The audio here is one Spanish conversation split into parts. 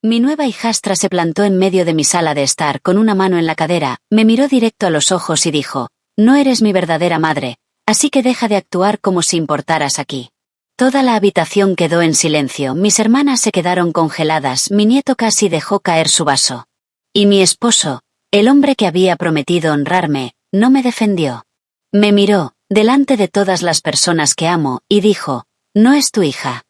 Mi nueva hijastra se plantó en medio de mi sala de estar con una mano en la cadera, me miró directo a los ojos y dijo: «No eres mi verdadera madre, así que deja de actuar como si importaras aquí». Toda la habitación quedó en silencio, mis hermanas se quedaron congeladas, mi nieto casi dejó caer su vaso. Y mi esposo, el hombre que había prometido honrarme, no me defendió. Me miró, delante de todas las personas que amo, y dijo: «No es tu hija.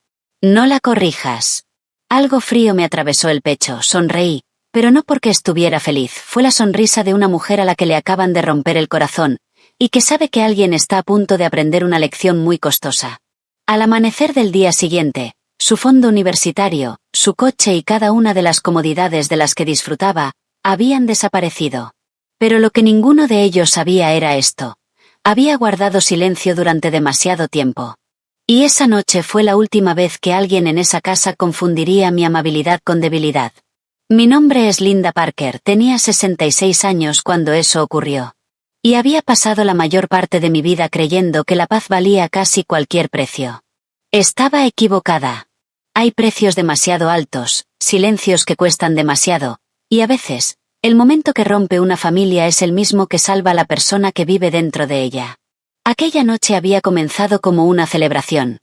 No la corrijas». Algo frío me atravesó el pecho, sonreí, pero no porque estuviera feliz, fue la sonrisa de una mujer a la que le acaban de romper el corazón, y que sabe que alguien está a punto de aprender una lección muy costosa. Al amanecer del día siguiente, su fondo universitario, su coche y cada una de las comodidades de las que disfrutaba, habían desaparecido. Pero lo que ninguno de ellos sabía era esto: había guardado silencio durante demasiado tiempo. Y esa noche fue la última vez que alguien en esa casa confundiría mi amabilidad con debilidad. Mi nombre es Linda Parker, tenía 66 años cuando eso ocurrió. Y había pasado la mayor parte de mi vida creyendo que la paz valía casi cualquier precio. Estaba equivocada. Hay precios demasiado altos, silencios que cuestan demasiado, y a veces, el momento que rompe una familia es el mismo que salva a la persona que vive dentro de ella. Aquella noche había comenzado como una celebración.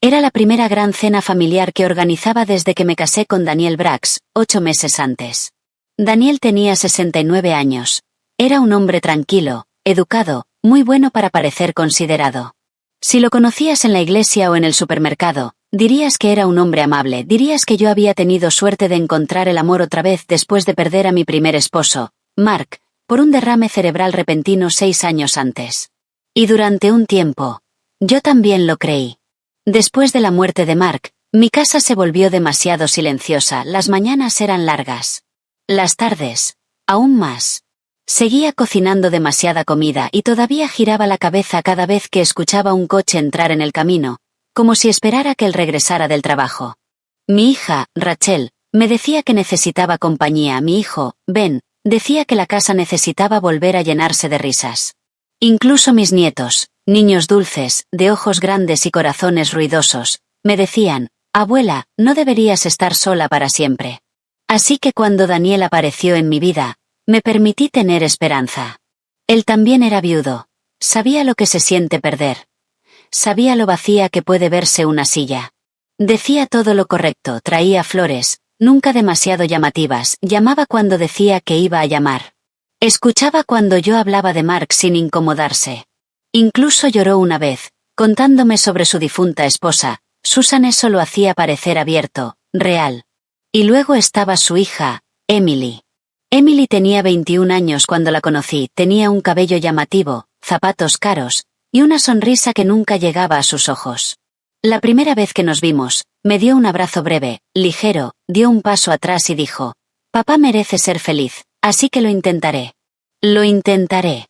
Era la primera gran cena familiar que organizaba desde que me casé con Daniel Brax, 8 meses antes. Daniel tenía 69 años. Era un hombre tranquilo, educado, muy bueno para parecer considerado. Si lo conocías en la iglesia o en el supermercado, dirías que era un hombre amable, dirías que yo había tenido suerte de encontrar el amor otra vez después de perder a mi primer esposo, Mark, por un derrame cerebral repentino 6 años antes. Y durante un tiempo, yo también lo creí. Después de la muerte de Mark, mi casa se volvió demasiado silenciosa, las mañanas eran largas. Las tardes, aún más. Seguía cocinando demasiada comida y todavía giraba la cabeza cada vez que escuchaba un coche entrar en el camino, como si esperara que él regresara del trabajo. Mi hija, Rachel, me decía que necesitaba compañía, mi hijo, Ben, decía que la casa necesitaba volver a llenarse de risas. Incluso mis nietos, niños dulces, de ojos grandes y corazones ruidosos, me decían: «Abuela, no deberías estar sola para siempre». Así que cuando Daniel apareció en mi vida, me permití tener esperanza. Él también era viudo. Sabía lo que se siente perder. Sabía lo vacía que puede verse una silla. Decía todo lo correcto, traía flores, nunca demasiado llamativas, llamaba cuando decía que iba a llamar. Escuchaba cuando yo hablaba de Mark sin incomodarse. Incluso lloró una vez, contándome sobre su difunta esposa. Susan eso lo hacía parecer abierto, real. Y luego estaba su hija, Emily. Emily tenía 21 años cuando la conocí, tenía un cabello llamativo, zapatos caros, y una sonrisa que nunca llegaba a sus ojos. La primera vez que nos vimos, me dio un abrazo breve, ligero, dio un paso atrás y dijo: «Papá merece ser feliz, así que lo intentaré». Lo intentaré.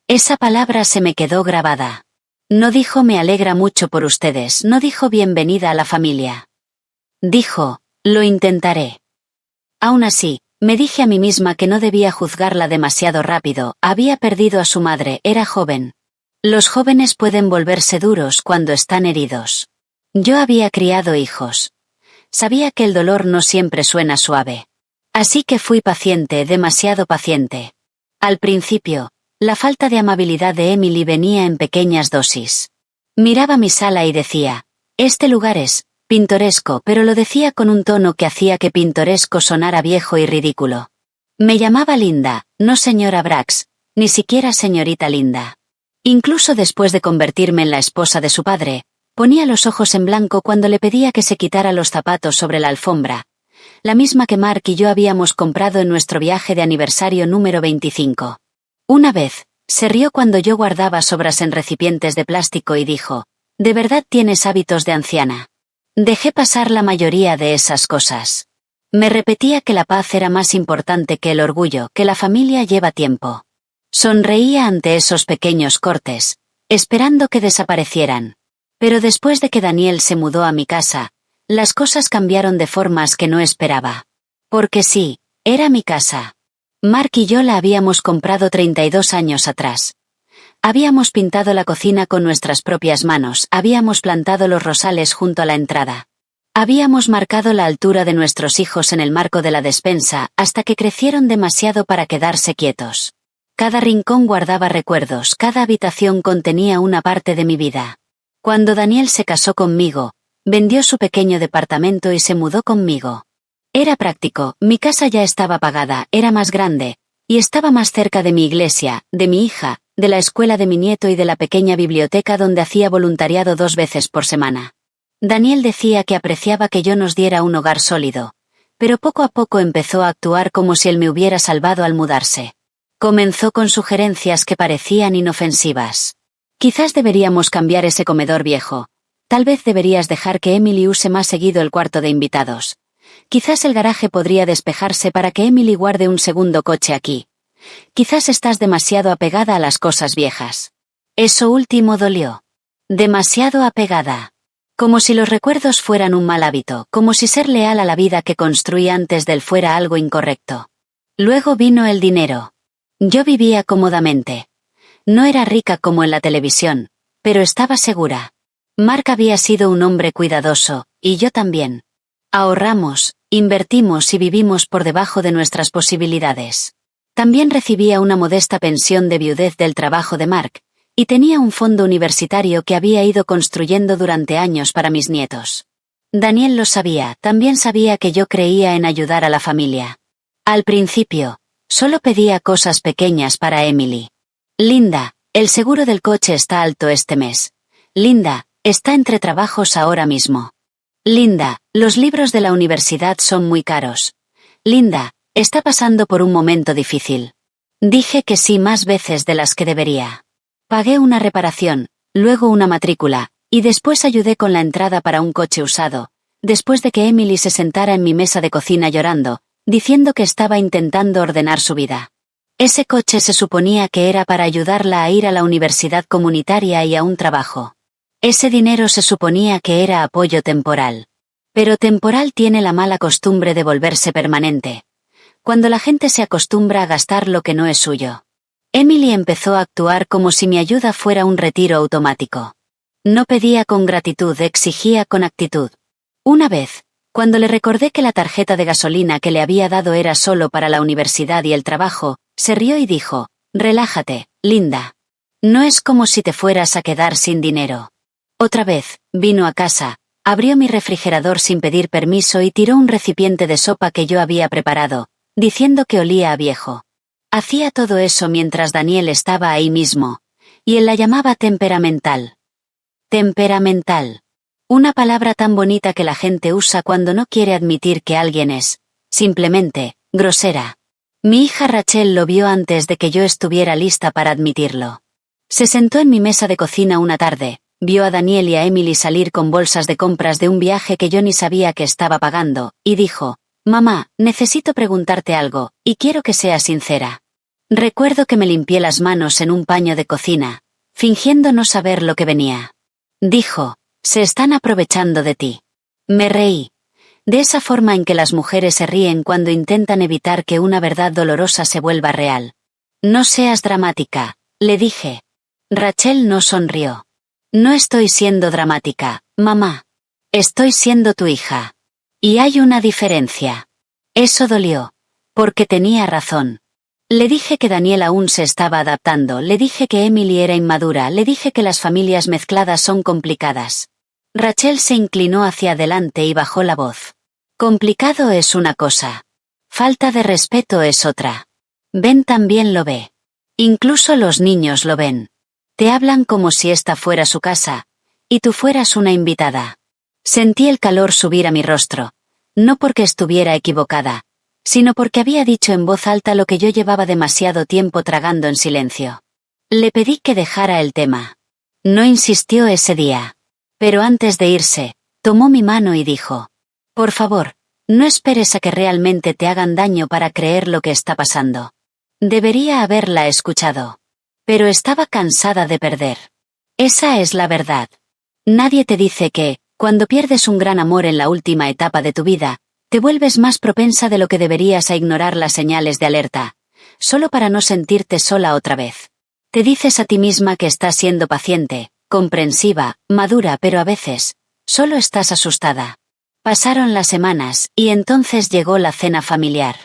Esa palabra se me quedó grabada. No dijo «me alegra mucho por ustedes», no dijo «bienvenida a la familia». Dijo «lo intentaré». Aún así, me dije a mí misma que no debía juzgarla demasiado rápido, había perdido a su madre, era joven. Los jóvenes pueden volverse duros cuando están heridos. Yo había criado hijos. Sabía que el dolor no siempre suena suave. Así que fui paciente, demasiado paciente. Al principio, la falta de amabilidad de Emily venía en pequeñas dosis. Miraba mi sala y decía: «Este lugar es pintoresco», pero lo decía con un tono que hacía que pintoresco sonara viejo y ridículo. Me llamaba Linda, no señora Brax, ni siquiera señorita Linda. Incluso después de convertirme en la esposa de su padre, ponía los ojos en blanco cuando le pedía que se quitara los zapatos sobre la alfombra, la misma que Mark y yo habíamos comprado en nuestro viaje de aniversario número 25. Una vez, se rió cuando yo guardaba sobras en recipientes de plástico y dijo: «¿De verdad tienes hábitos de anciana?». Dejé pasar la mayoría de esas cosas. Me repetía que la paz era más importante que el orgullo, que la familia lleva tiempo. Sonreía ante esos pequeños cortes, esperando que desaparecieran. Pero después de que Daniel se mudó a mi casa, las cosas cambiaron de formas que no esperaba. Porque sí, era mi casa. Mark y yo la habíamos comprado 32 años atrás. Habíamos pintado la cocina con nuestras propias manos, habíamos plantado los rosales junto a la entrada. Habíamos marcado la altura de nuestros hijos en el marco de la despensa hasta que crecieron demasiado para quedarse quietos. Cada rincón guardaba recuerdos, cada habitación contenía una parte de mi vida. Cuando Daniel se casó conmigo, vendió su pequeño departamento y se mudó conmigo. Era práctico, mi casa ya estaba pagada, era más grande, y estaba más cerca de mi iglesia, de mi hija, de la escuela de mi nieto y de la pequeña biblioteca donde hacía voluntariado 2 veces por semana. Daniel decía que apreciaba que yo nos diera un hogar sólido, pero poco a poco empezó a actuar como si él me hubiera salvado al mudarse. Comenzó con sugerencias que parecían inofensivas. Quizás deberíamos cambiar ese comedor viejo. Tal vez deberías dejar que Emily use más seguido el cuarto de invitados. Quizás el garaje podría despejarse para que Emily guarde un segundo coche aquí. Quizás estás demasiado apegada a las cosas viejas. Eso último dolió. Demasiado apegada. Como si los recuerdos fueran un mal hábito, como si ser leal a la vida que construí antes de él fuera algo incorrecto. Luego vino el dinero. Yo vivía cómodamente. No era rica como en la televisión, pero estaba segura. Mark había sido un hombre cuidadoso, y yo también. Ahorramos, invertimos y vivimos por debajo de nuestras posibilidades. También recibía una modesta pensión de viudez del trabajo de Mark, y tenía un fondo universitario que había ido construyendo durante años para mis nietos. Daniel lo sabía, también sabía que yo creía en ayudar a la familia. Al principio, solo pedía cosas pequeñas para Emily. Linda, el seguro del coche está alto este mes. Linda, está entre trabajos ahora mismo. Linda, los libros de la universidad son muy caros. Linda, está pasando por un momento difícil. Dije que sí más veces de las que debería. Pagué una reparación, luego una matrícula, y después ayudé con la entrada para un coche usado, después de que Emily se sentara en mi mesa de cocina llorando, diciendo que estaba intentando ordenar su vida. Ese coche se suponía que era para ayudarla a ir a la universidad comunitaria y a un trabajo. Ese dinero se suponía que era apoyo temporal. Pero temporal tiene la mala costumbre de volverse permanente. Cuando la gente se acostumbra a gastar lo que no es suyo. Emily empezó a actuar como si mi ayuda fuera un retiro automático. No pedía con gratitud, exigía con actitud. Una vez, cuando le recordé que la tarjeta de gasolina que le había dado era solo para la universidad y el trabajo, se rió y dijo, «Relájate, Linda. No es como si te fueras a quedar sin dinero». Otra vez, vino a casa, abrió mi refrigerador sin pedir permiso y tiró un recipiente de sopa que yo había preparado, diciendo que olía a viejo. Hacía todo eso mientras Daniel estaba ahí mismo, y él la llamaba temperamental. Temperamental. Una palabra tan bonita que la gente usa cuando no quiere admitir que alguien es, simplemente, grosera. Mi hija Rachel lo vio antes de que yo estuviera lista para admitirlo. Se sentó en mi mesa de cocina una tarde, vio a Daniel y a Emily salir con bolsas de compras de un viaje que yo ni sabía que estaba pagando, y dijo, «Mamá, necesito preguntarte algo, y quiero que seas sincera». Recuerdo que me limpié las manos en un paño de cocina, fingiendo no saber lo que venía. Dijo, «Se están aprovechando de ti». Me reí. De esa forma en que las mujeres se ríen cuando intentan evitar que una verdad dolorosa se vuelva real. «No seas dramática», le dije. Rachel no sonrió. «No estoy siendo dramática, mamá. Estoy siendo tu hija. Y hay una diferencia». Eso dolió. Porque tenía razón. Le dije que Daniel aún se estaba adaptando, le dije que Emily era inmadura, le dije que las familias mezcladas son complicadas. Rachel se inclinó hacia adelante y bajó la voz. Complicado es una cosa. Falta de respeto es otra. Ben también lo ve. Incluso los niños lo ven. Te hablan como si esta fuera su casa, y tú fueras una invitada. Sentí el calor subir a mi rostro, no porque estuviera equivocada, sino porque había dicho en voz alta lo que yo llevaba demasiado tiempo tragando en silencio. Le pedí que dejara el tema. No insistió ese día. Pero antes de irse, tomó mi mano y dijo, «Por favor, no esperes a que realmente te hagan daño para creer lo que está pasando». Debería haberla escuchado. Pero estaba cansada de perder. Esa es la verdad. Nadie te dice que, cuando pierdes un gran amor en la última etapa de tu vida, te vuelves más propensa de lo que deberías a ignorar las señales de alerta, solo para no sentirte sola otra vez. Te dices a ti misma que estás siendo paciente, comprensiva, madura, pero a veces, solo estás asustada. Pasaron las semanas, y entonces llegó la cena familiar.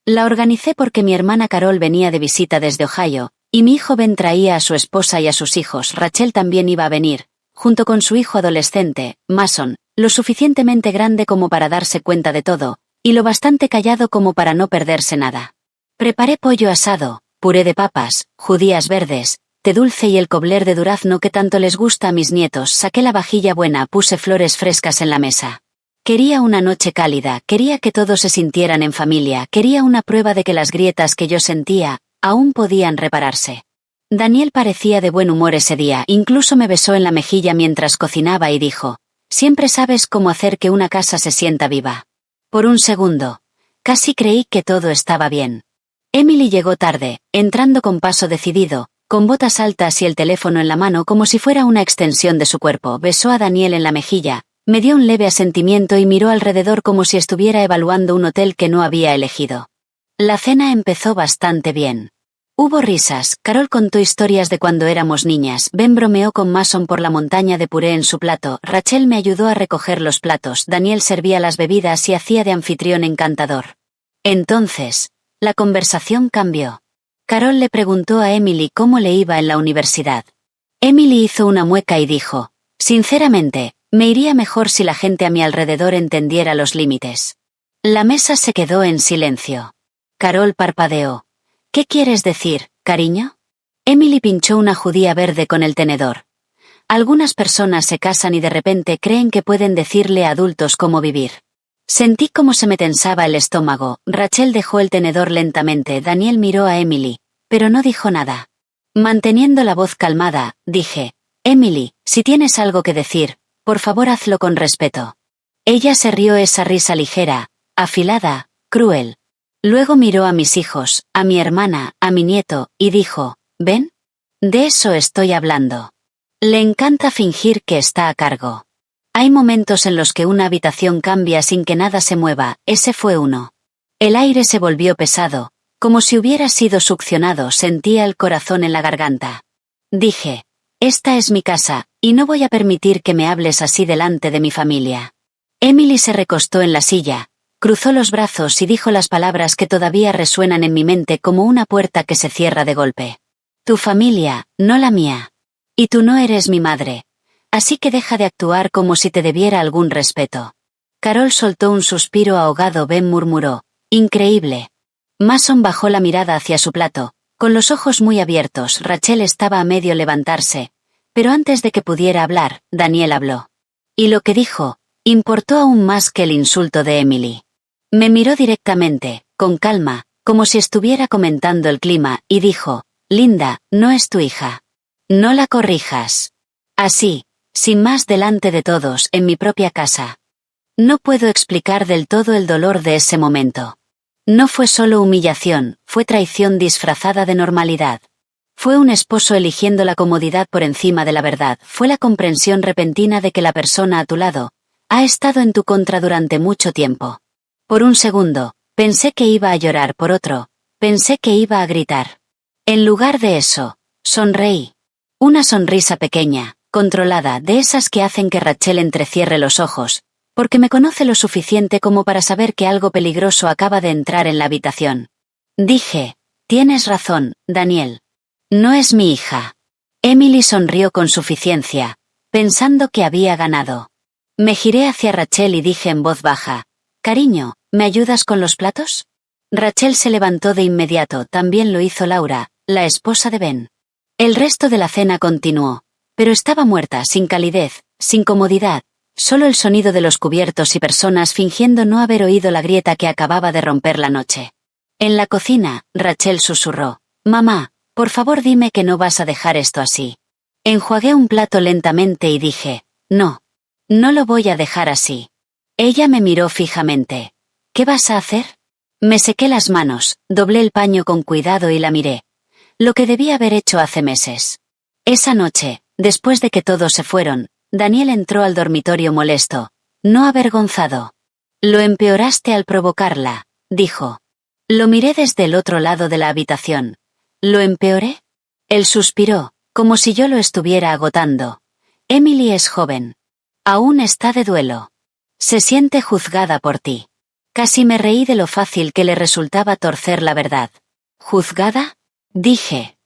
La organicé porque mi hermana Carol venía de visita desde Ohio, y mi hijo Ben traía a su esposa y a sus hijos. Rachel también iba a venir, junto con su hijo adolescente, Mason, lo suficientemente grande como para darse cuenta de todo, y lo bastante callado como para no perderse nada. Preparé pollo asado, puré de papas, judías verdes, té dulce y el cobbler de durazno que tanto les gusta a mis nietos. Saqué la vajilla buena, puse flores frescas en la mesa. Quería una noche cálida, quería que todos se sintieran en familia, quería una prueba de que las grietas que yo sentía, aún podían repararse. Daniel parecía de buen humor ese día, incluso me besó en la mejilla mientras cocinaba y dijo, «Siempre sabes cómo hacer que una casa se sienta viva». Por un segundo, casi creí que todo estaba bien. Emily llegó tarde, entrando con paso decidido, con botas altas y el teléfono en la mano como si fuera una extensión de su cuerpo. Besó a Daniel en la mejilla, me dio un leve asentimiento y miró alrededor como si estuviera evaluando un hotel que no había elegido. La cena empezó bastante bien. Hubo risas, Carol contó historias de cuando éramos niñas, Ben bromeó con Mason por la montaña de puré en su plato, Rachel me ayudó a recoger los platos, Daniel servía las bebidas y hacía de anfitrión encantador. Entonces, la conversación cambió. Carol le preguntó a Emily cómo le iba en la universidad. Emily hizo una mueca y dijo, «Sinceramente, me iría mejor si la gente a mi alrededor entendiera los límites». La mesa se quedó en silencio. Carol parpadeó. «¿Qué quieres decir, cariño?» Emily pinchó una judía verde con el tenedor. Algunas personas se casan y de repente creen que pueden decirle a adultos cómo vivir. Sentí cómo se me tensaba el estómago. Rachel dejó el tenedor lentamente. Daniel miró a Emily, pero no dijo nada. Manteniendo la voz calmada, dije, «Emily, si tienes algo que decir, por favor hazlo con respeto». Ella se rió esa risa ligera, afilada, cruel. Luego miró a mis hijos, a mi hermana, a mi nieto, y dijo, «¿Ven? De eso estoy hablando». Le encanta fingir que está a cargo. Hay momentos en los que una habitación cambia sin que nada se mueva, ese fue uno. El aire se volvió pesado, como si hubiera sido succionado, sentía el corazón en la garganta. Dije, «Esta es mi casa, y no voy a permitir que me hables así delante de mi familia». Emily se recostó en la silla, cruzó los brazos y dijo las palabras que todavía resuenan en mi mente como una puerta que se cierra de golpe. «Tu familia, no la mía. Y tú no eres mi madre. Así que deja de actuar como si te debiera algún respeto». Carol soltó un suspiro ahogado. Ben murmuró, «Increíble». Mason bajó la mirada hacia su plato, con los ojos muy abiertos. Rachel estaba a medio levantarse, pero antes de que pudiera hablar, Daniel habló. Y lo que dijo, importó aún más que el insulto de Emily. Me miró directamente, con calma, como si estuviera comentando el clima, y dijo, «Linda, no es tu hija. No la corrijas. Así, sin más delante de todos, en mi propia casa». No puedo explicar del todo el dolor de ese momento. No fue solo humillación, fue traición disfrazada de normalidad. Fue un esposo eligiendo la comodidad por encima de la verdad, fue la comprensión repentina de que la persona a tu lado ha estado en tu contra durante mucho tiempo. Por un segundo, pensé que iba a llorar, por otro, pensé que iba a gritar. En lugar de eso, sonreí. Una sonrisa pequeña, controlada, de esas que hacen que Rachel entrecierre los ojos, porque me conoce lo suficiente como para saber que algo peligroso acaba de entrar en la habitación. Dije, «Tienes razón, Daniel. No es mi hija». Emily sonrió con suficiencia, pensando que había ganado. Me giré hacia Rachel y dije en voz baja, «Cariño, ¿me ayudas con los platos?» Rachel se levantó de inmediato, también lo hizo Laura, la esposa de Ben. El resto de la cena continuó, pero estaba muerta, sin calidez, sin comodidad, solo el sonido de los cubiertos y personas fingiendo no haber oído la grieta que acababa de romper la noche. En la cocina, Rachel susurró, «Mamá, por favor dime que no vas a dejar esto así». Enjuagué un plato lentamente y dije, «No. No lo voy a dejar así». Ella me miró fijamente. «¿Qué vas a hacer?» Me sequé las manos, doblé el paño con cuidado y la miré. Lo que debía haber hecho hace meses. Esa noche, después de que todos se fueron, Daniel entró al dormitorio molesto, no avergonzado. «Lo empeoraste al provocarla», dijo. Lo miré desde el otro lado de la habitación. «¿Lo empeoré?» Él suspiró, como si yo lo estuviera agotando. «Emily es joven. Aún está de duelo. Se siente juzgada por ti. Casi me reí de lo fácil que le resultaba torcer la verdad. ¿Juzgada? Dije.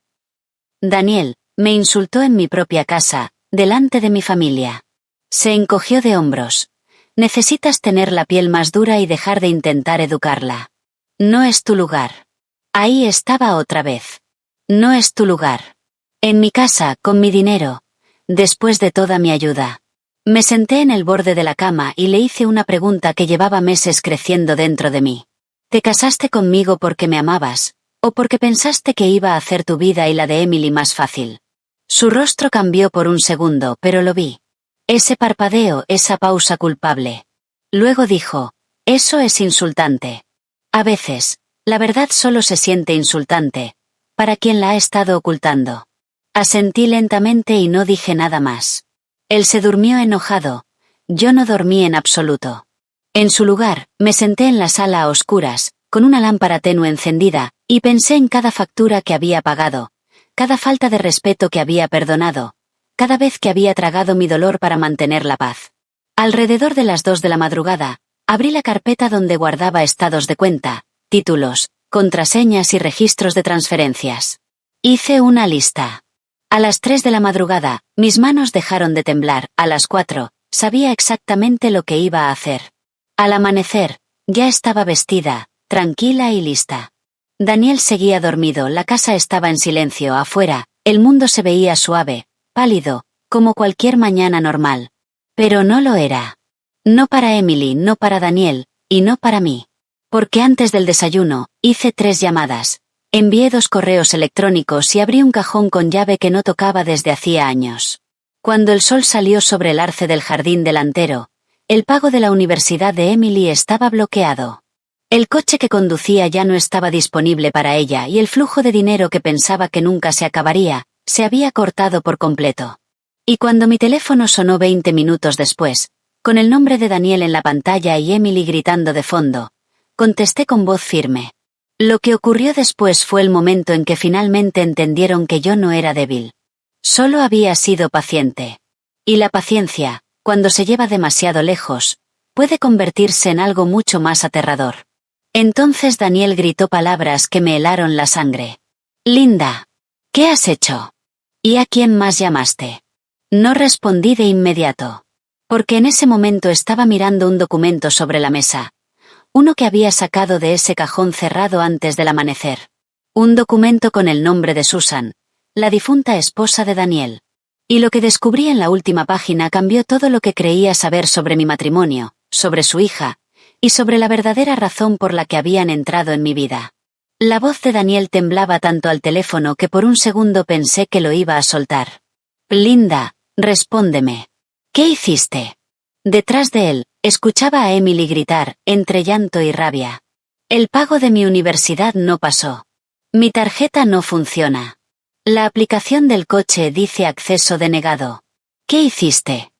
Daniel, me insultó en mi propia casa, delante de mi familia. Se encogió de hombros. Necesitas tener la piel más dura y dejar de intentar educarla. No es tu lugar. Ahí estaba otra vez. No es tu lugar. En mi casa, con mi dinero. Después de toda mi ayuda. Me senté en el borde de la cama y le hice una pregunta que llevaba meses creciendo dentro de mí. ¿Te casaste conmigo porque me amabas? ¿O porque pensaste que iba a hacer tu vida y la de Emily más fácil? Su rostro cambió por un segundo, pero lo vi. Ese parpadeo, esa pausa culpable. Luego dijo, eso es insultante. A veces, la verdad solo se siente insultante, para quien la ha estado ocultando. Asentí lentamente y no dije nada más. Él se durmió enojado. Yo no dormí en absoluto. En su lugar, me senté en la sala a oscuras, con una lámpara tenue encendida, y pensé en cada factura que había pagado, cada falta de respeto que había perdonado, cada vez que había tragado mi dolor para mantener la paz. Alrededor de las 2 de la madrugada, abrí la carpeta donde guardaba estados de cuenta, títulos, contraseñas y registros de transferencias. Hice una lista. A las 3 de la madrugada, mis manos dejaron de temblar. A las 4, sabía exactamente lo que iba a hacer. Al amanecer, ya estaba vestida, tranquila y lista. Daniel seguía dormido, la casa estaba en silencio. Afuera, el mundo se veía suave, pálido, como cualquier mañana normal. Pero no lo era. No para Emily, no para Daniel, y no para mí. Porque antes del desayuno, hice 3 llamadas. Envié 2 correos electrónicos y abrí un cajón con llave que no tocaba desde hacía años. Cuando el sol salió sobre el arce del jardín delantero, el pago de la universidad de Emily estaba bloqueado. El coche que conducía ya no estaba disponible para ella y el flujo de dinero que pensaba que nunca se acabaría, se había cortado por completo. Y cuando mi teléfono sonó 20 minutos después, con el nombre de Daniel en la pantalla y Emily gritando de fondo, contesté con voz firme. Lo que ocurrió después fue el momento en que finalmente entendieron que yo no era débil. Solo había sido paciente. Y la paciencia, cuando se lleva demasiado lejos, puede convertirse en algo mucho más aterrador. Entonces Daniel gritó palabras que me helaron la sangre. Linda, ¿qué has hecho? ¿Y a quién más llamaste? No respondí de inmediato. Porque en ese momento estaba mirando un documento sobre la mesa. Uno que había sacado de ese cajón cerrado antes del amanecer. Un documento con el nombre de Susan, la difunta esposa de Daniel. Y lo que descubrí en la última página cambió todo lo que creía saber sobre mi matrimonio, sobre su hija, y sobre la verdadera razón por la que habían entrado en mi vida. La voz de Daniel temblaba tanto al teléfono que por un segundo pensé que lo iba a soltar. Linda, respóndeme. ¿Qué hiciste? Detrás de él, escuchaba a Emily gritar, entre llanto y rabia. El pago de mi universidad no pasó. Mi tarjeta no funciona. La aplicación del coche dice acceso denegado. ¿Qué hiciste?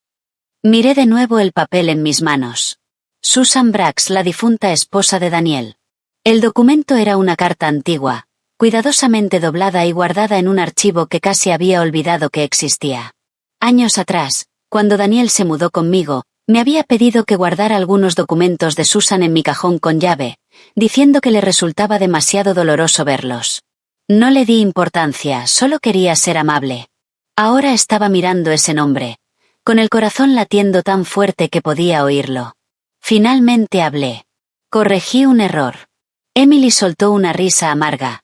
Miré de nuevo el papel en mis manos. Susan Brax, la difunta esposa de Daniel. El documento era una carta antigua, cuidadosamente doblada y guardada en un archivo que casi había olvidado que existía. Años atrás, cuando Daniel se mudó conmigo, me había pedido que guardara algunos documentos de Susan en mi cajón con llave, diciendo que le resultaba demasiado doloroso verlos. No le di importancia, solo quería ser amable. Ahora estaba mirando ese nombre, con el corazón latiendo tan fuerte que podía oírlo. Finalmente hablé. Corregí un error. Emily soltó una risa amarga.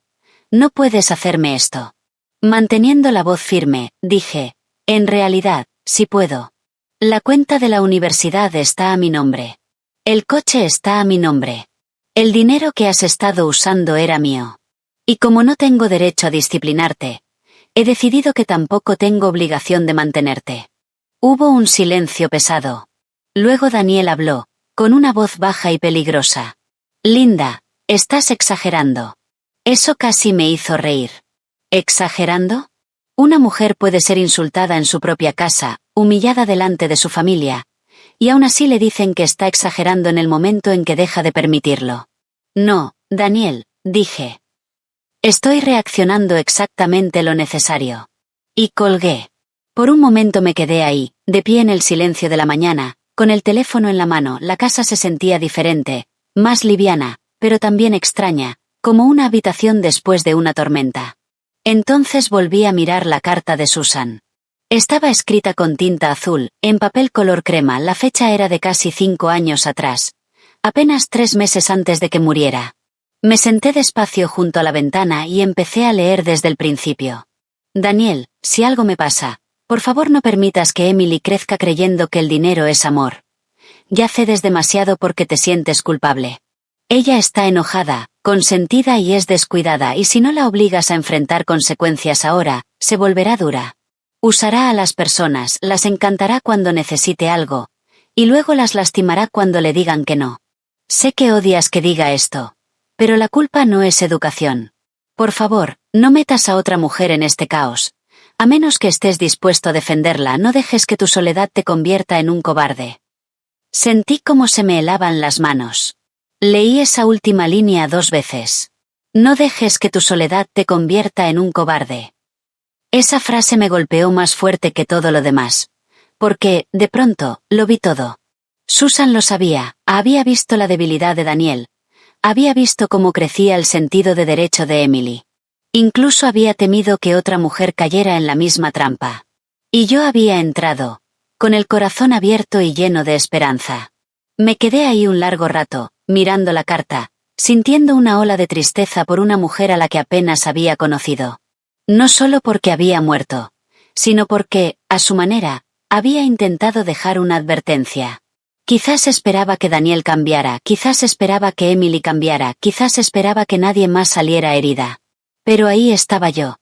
No puedes hacerme esto. Manteniendo la voz firme, dije, en realidad, sí puedo. La cuenta de la universidad está a mi nombre. El coche está a mi nombre. El dinero que has estado usando era mío. Y como no tengo derecho a disciplinarte, he decidido que tampoco tengo obligación de mantenerte. Hubo un silencio pesado. Luego Daniel habló, con una voz baja y peligrosa. Linda, estás exagerando. Eso casi me hizo reír. ¿Exagerando? Una mujer puede ser insultada en su propia casa, humillada delante de su familia, y aún así le dicen que está exagerando en el momento en que deja de permitirlo. No, Daniel, dije. Estoy reaccionando exactamente lo necesario. Y colgué. Por un momento me quedé ahí, de pie en el silencio de la mañana, Con el teléfono en la mano, la casa se sentía diferente, más liviana, pero también extraña, como una habitación después de una tormenta. Entonces volví a mirar la carta de Susan. Estaba escrita con tinta azul, en papel color crema. La fecha era de casi 5 años atrás, apenas 3 meses antes de que muriera. Me senté despacio junto a la ventana y empecé a leer desde el principio. Daniel, si algo me pasa, por favor no permitas que Emily crezca creyendo que el dinero es amor. Ya cedes demasiado porque te sientes culpable. Ella está enojada, consentida y es descuidada, y si no la obligas a enfrentar consecuencias ahora, se volverá dura. Usará a las personas, las encantará cuando necesite algo, y luego las lastimará cuando le digan que no. Sé que odias que diga esto, pero la culpa no es educación. Por favor, no metas a otra mujer en este caos. A menos que estés dispuesto a defenderla, no dejes que tu soledad te convierta en un cobarde. Sentí cómo se me helaban las manos. Leí esa última línea 2 veces. No dejes que tu soledad te convierta en un cobarde. Esa frase me golpeó más fuerte que todo lo demás. Porque, de pronto, lo vi todo. Susan lo sabía, había visto la debilidad de Daniel. Había visto cómo crecía el sentido de derecho de Emily. Incluso había temido que otra mujer cayera en la misma trampa. Y yo había entrado, con el corazón abierto y lleno de esperanza. Me quedé ahí un largo rato, mirando la carta, sintiendo una ola de tristeza por una mujer a la que apenas había conocido. No solo porque había muerto, sino porque, a su manera, había intentado dejar una advertencia. Quizás esperaba que Daniel cambiara, quizás esperaba que Emily cambiara, quizás esperaba que nadie más saliera herida. Pero ahí estaba yo,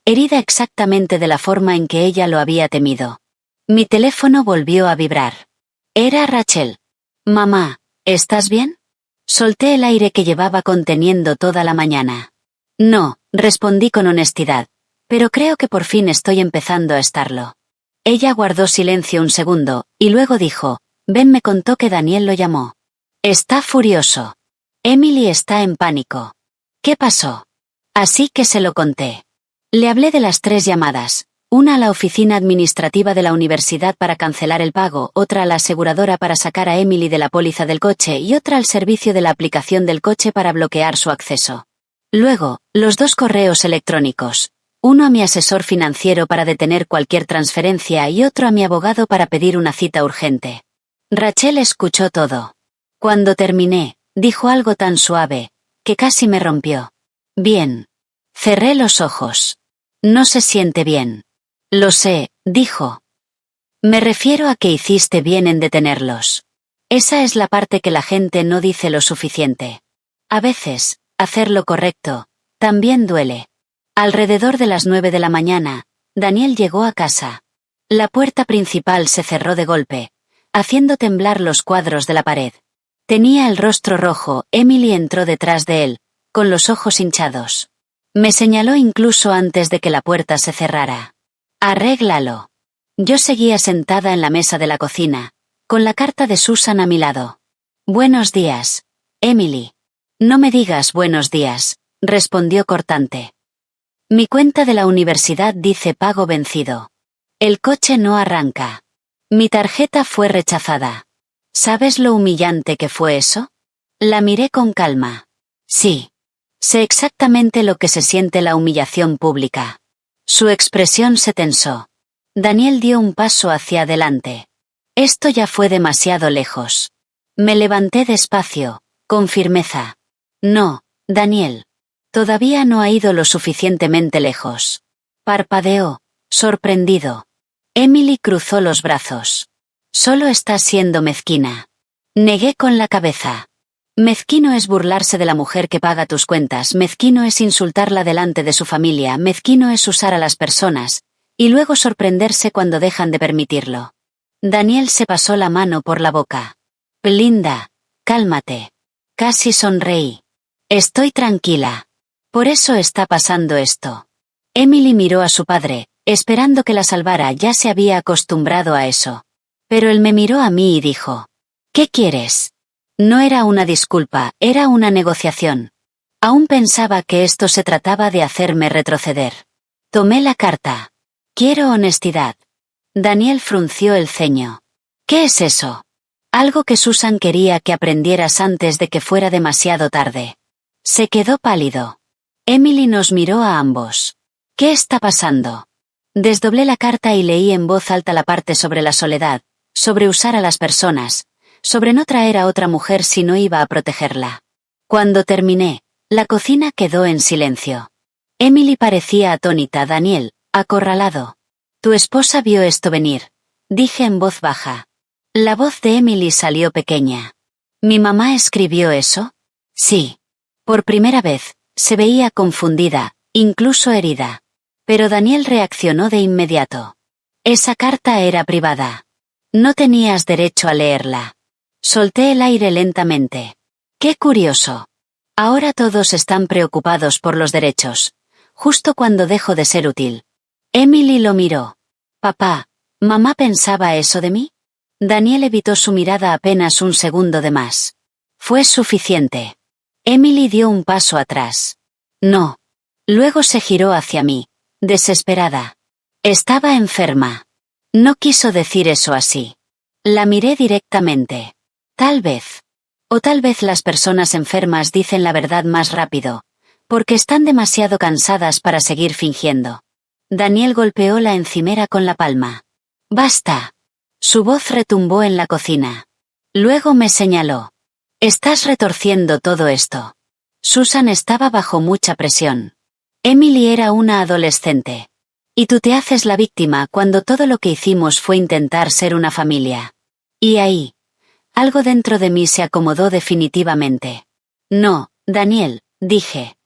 herida exactamente de la forma en que ella lo había temido. Mi teléfono volvió a vibrar. Era Rachel. Mamá, ¿estás bien? Solté el aire que llevaba conteniendo toda la mañana. No, respondí con honestidad, pero creo que por fin estoy empezando a estarlo. Ella guardó silencio un segundo, y luego dijo, Ben me contó que Daniel lo llamó. Está furioso. Emily está en pánico. ¿Qué pasó? Así que se lo conté. Le hablé de las 3 llamadas, una a la oficina administrativa de la universidad para cancelar el pago, otra a la aseguradora para sacar a Emily de la póliza del coche y otra al servicio de la aplicación del coche para bloquear su acceso. Luego, los 2 correos electrónicos, uno a mi asesor financiero para detener cualquier transferencia y otro a mi abogado para pedir una cita urgente. Rachel escuchó todo. Cuando terminé, dijo algo tan suave, que casi me rompió. Bien. Cerré los ojos. No se siente bien. Lo sé, dijo. Me refiero a que hiciste bien en detenerlos. Esa es la parte que la gente no dice lo suficiente. A veces, hacer lo correcto, también duele. Alrededor de las 9 de la mañana, Daniel llegó a casa. La puerta principal se cerró de golpe, haciendo temblar los cuadros de la pared. Tenía el rostro rojo. Emily entró detrás de él, con los ojos hinchados. Me señaló incluso antes de que la puerta se cerrara. Arréglalo. Yo seguía sentada en la mesa de la cocina, con la carta de Susan a mi lado. Buenos días, Emily. No me digas buenos días, respondió cortante. Mi cuenta de la universidad dice pago vencido. El coche no arranca. Mi tarjeta fue rechazada. ¿Sabes lo humillante que fue eso? La miré con calma. Sí. Sé exactamente lo que se siente la humillación pública. Su expresión se tensó. Daniel dio un paso hacia adelante. Esto ya fue demasiado lejos. Me levanté despacio, con firmeza. No, Daniel. Todavía no ha ido lo suficientemente lejos. Parpadeó, sorprendido. Emily cruzó los brazos. Solo estás siendo mezquina. Negué con la cabeza. Mezquino es burlarse de la mujer que paga tus cuentas, mezquino es insultarla delante de su familia, mezquino es usar a las personas, y luego sorprenderse cuando dejan de permitirlo. Daniel se pasó la mano por la boca. Linda, cálmate. Casi sonreí. Estoy tranquila. Por eso está pasando esto. Emily miró a su padre, esperando que la salvara. Ya se había acostumbrado a eso. Pero él me miró a mí y dijo, ¿qué quieres? No era una disculpa, era una negociación. Aún pensaba que esto se trataba de hacerme retroceder. Tomé la carta. Quiero honestidad. Daniel frunció el ceño. ¿Qué es eso? Algo que Susan quería que aprendieras antes de que fuera demasiado tarde. Se quedó pálido. Emily nos miró a ambos. ¿Qué está pasando? Desdoblé la carta y leí en voz alta la parte sobre la soledad, sobre usar a las personas, sobre no traer a otra mujer si no iba a protegerla. Cuando terminé, la cocina quedó en silencio. Emily parecía atónita. Daniel, acorralado. Tu esposa vio esto venir, dije en voz baja. La voz de Emily salió pequeña. ¿Mi mamá escribió eso? Sí. Por primera vez, se veía confundida, incluso herida. Pero Daniel reaccionó de inmediato. Esa carta era privada. No tenías derecho a leerla. Solté el aire lentamente. Qué curioso. Ahora todos están preocupados por los derechos, justo cuando dejo de ser útil. Emily lo miró. Papá, ¿mamá pensaba eso de mí? Daniel evitó su mirada apenas un segundo de más. Fue suficiente. Emily dio un paso atrás. No. Luego se giró hacia mí, desesperada. Estaba enferma. No quiso decir eso así. La miré directamente. Tal vez. O tal vez las personas enfermas dicen la verdad más rápido, porque están demasiado cansadas para seguir fingiendo. Daniel golpeó la encimera con la palma. Basta. Su voz retumbó en la cocina. Luego me señaló. Estás retorciendo todo esto. Susan estaba bajo mucha presión. Emily era una adolescente. Y tú te haces la víctima cuando todo lo que hicimos fue intentar ser una familia. Y ahí, algo dentro de mí se acomodó definitivamente. No, Daniel, dije.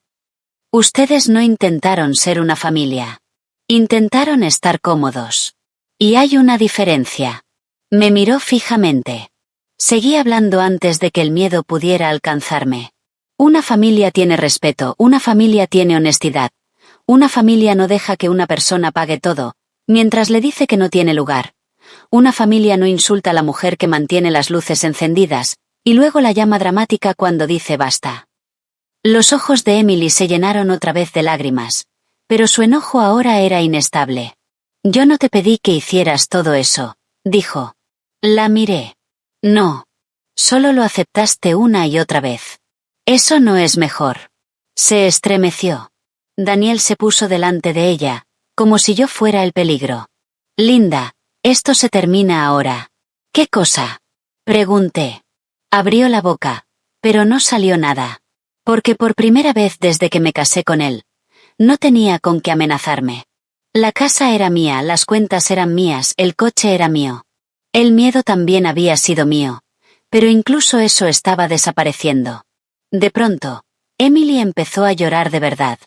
Ustedes no intentaron ser una familia. Intentaron estar cómodos. Y hay una diferencia. Me miró fijamente. Seguí hablando antes de que el miedo pudiera alcanzarme. Una familia tiene respeto, una familia tiene honestidad. Una familia no deja que una persona pague todo, mientras le dice que no tiene lugar. Una familia no insulta a la mujer que mantiene las luces encendidas, y luego la llama dramática cuando dice basta. Los ojos de Emily se llenaron otra vez de lágrimas, pero su enojo ahora era inestable. Yo no te pedí que hicieras todo eso, dijo. La miré. No. Solo lo aceptaste una y otra vez. Eso no es mejor. Se estremeció. Daniel se puso delante de ella, como si yo fuera el peligro. Linda, esto se termina ahora. ¿Qué cosa? Pregunté. Abrió la boca, pero no salió nada. Porque por primera vez desde que me casé con él, no tenía con qué amenazarme. La casa era mía, las cuentas eran mías, el coche era mío. El miedo también había sido mío, pero incluso eso estaba desapareciendo. De pronto, Emily empezó a llorar de verdad.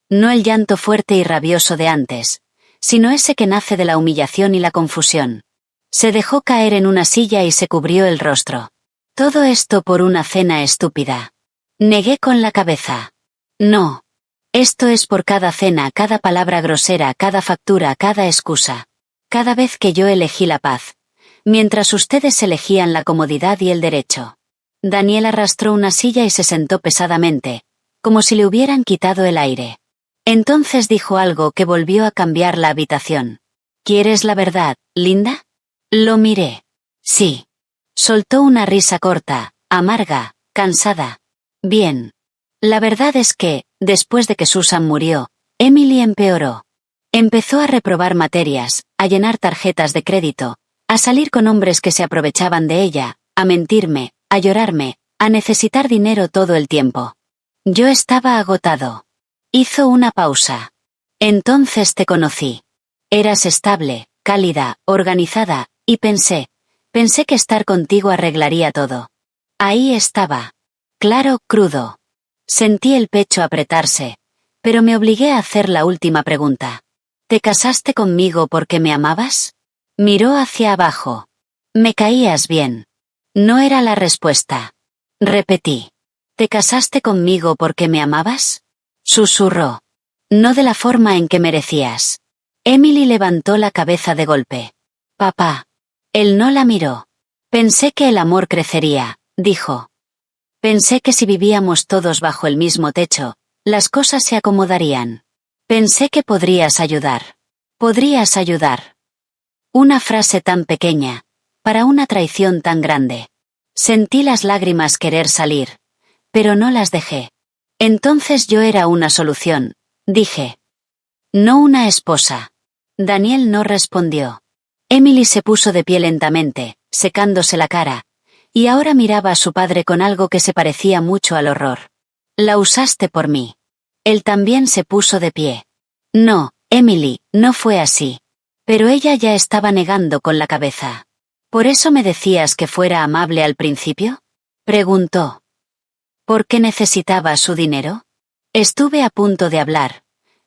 No el llanto fuerte y rabioso de antes, sino ese que nace de la humillación y la confusión. Se dejó caer en una silla y se cubrió el rostro. Todo esto por una cena estúpida. Negué con la cabeza. No. Esto es por cada cena, cada palabra grosera, cada factura, cada excusa. Cada vez que yo elegí la paz. Mientras ustedes elegían la comodidad y el derecho. Daniel arrastró una silla y se sentó pesadamente, como si le hubieran quitado el aire. Entonces dijo algo que volvió a cambiar la habitación. ¿Quieres la verdad, Linda? Lo miré. Sí. Soltó una risa corta, amarga, cansada. Bien. La verdad es que, después de que Susan murió, Emily empeoró. Empezó a reprobar materias, a llenar tarjetas de crédito, a salir con hombres que se aprovechaban de ella, a mentirme, a llorarme, a necesitar dinero todo el tiempo. Yo estaba agotado. Hizo una pausa. Entonces te conocí. Eras estable, cálida, organizada, y pensé que estar contigo arreglaría todo. Ahí estaba. Claro, crudo. Sentí el pecho apretarse, pero me obligué a hacer la última pregunta. ¿Te casaste conmigo porque me amabas? Miró hacia abajo. Me caías bien. No era la respuesta. Repetí. ¿Te casaste conmigo porque me amabas? Susurró. No de la forma en que merecías. Emily levantó la cabeza de golpe. Papá. Él no la miró. Pensé que el amor crecería, dijo. Pensé que si vivíamos todos bajo el mismo techo, las cosas se acomodarían. Pensé que podrías ayudar. Podrías ayudar. Una frase tan pequeña, para una traición tan grande. Sentí las lágrimas querer salir, pero no las dejé. Entonces yo era una solución, dije. No una esposa. Daniel no respondió. Emily se puso de pie lentamente, secándose la cara, y ahora miraba a su padre con algo que se parecía mucho al horror. La usaste por mí. Él también se puso de pie. No, Emily, no fue así. Pero ella ya estaba negando con la cabeza. ¿Por eso me decías que fuera amable al principio? Preguntó. ¿Por qué necesitaba su dinero? Estuve a punto de hablar,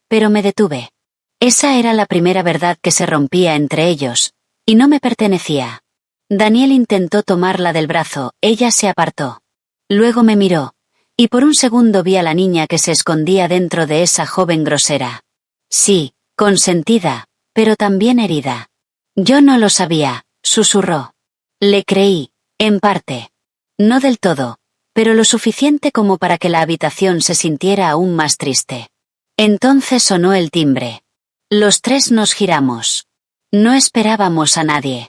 pero me detuve. Esa era la primera verdad que se rompía entre ellos, y no me pertenecía. Daniel intentó tomarla del brazo, ella se apartó. Luego me miró, y por un segundo vi a la niña que se escondía dentro de esa joven grosera. Sí, consentida, pero también herida. Yo no lo sabía, susurró. Le creí, en parte. No del todo, pero lo suficiente como para que la habitación se sintiera aún más triste. Entonces sonó el timbre. Los tres nos giramos. No esperábamos a nadie.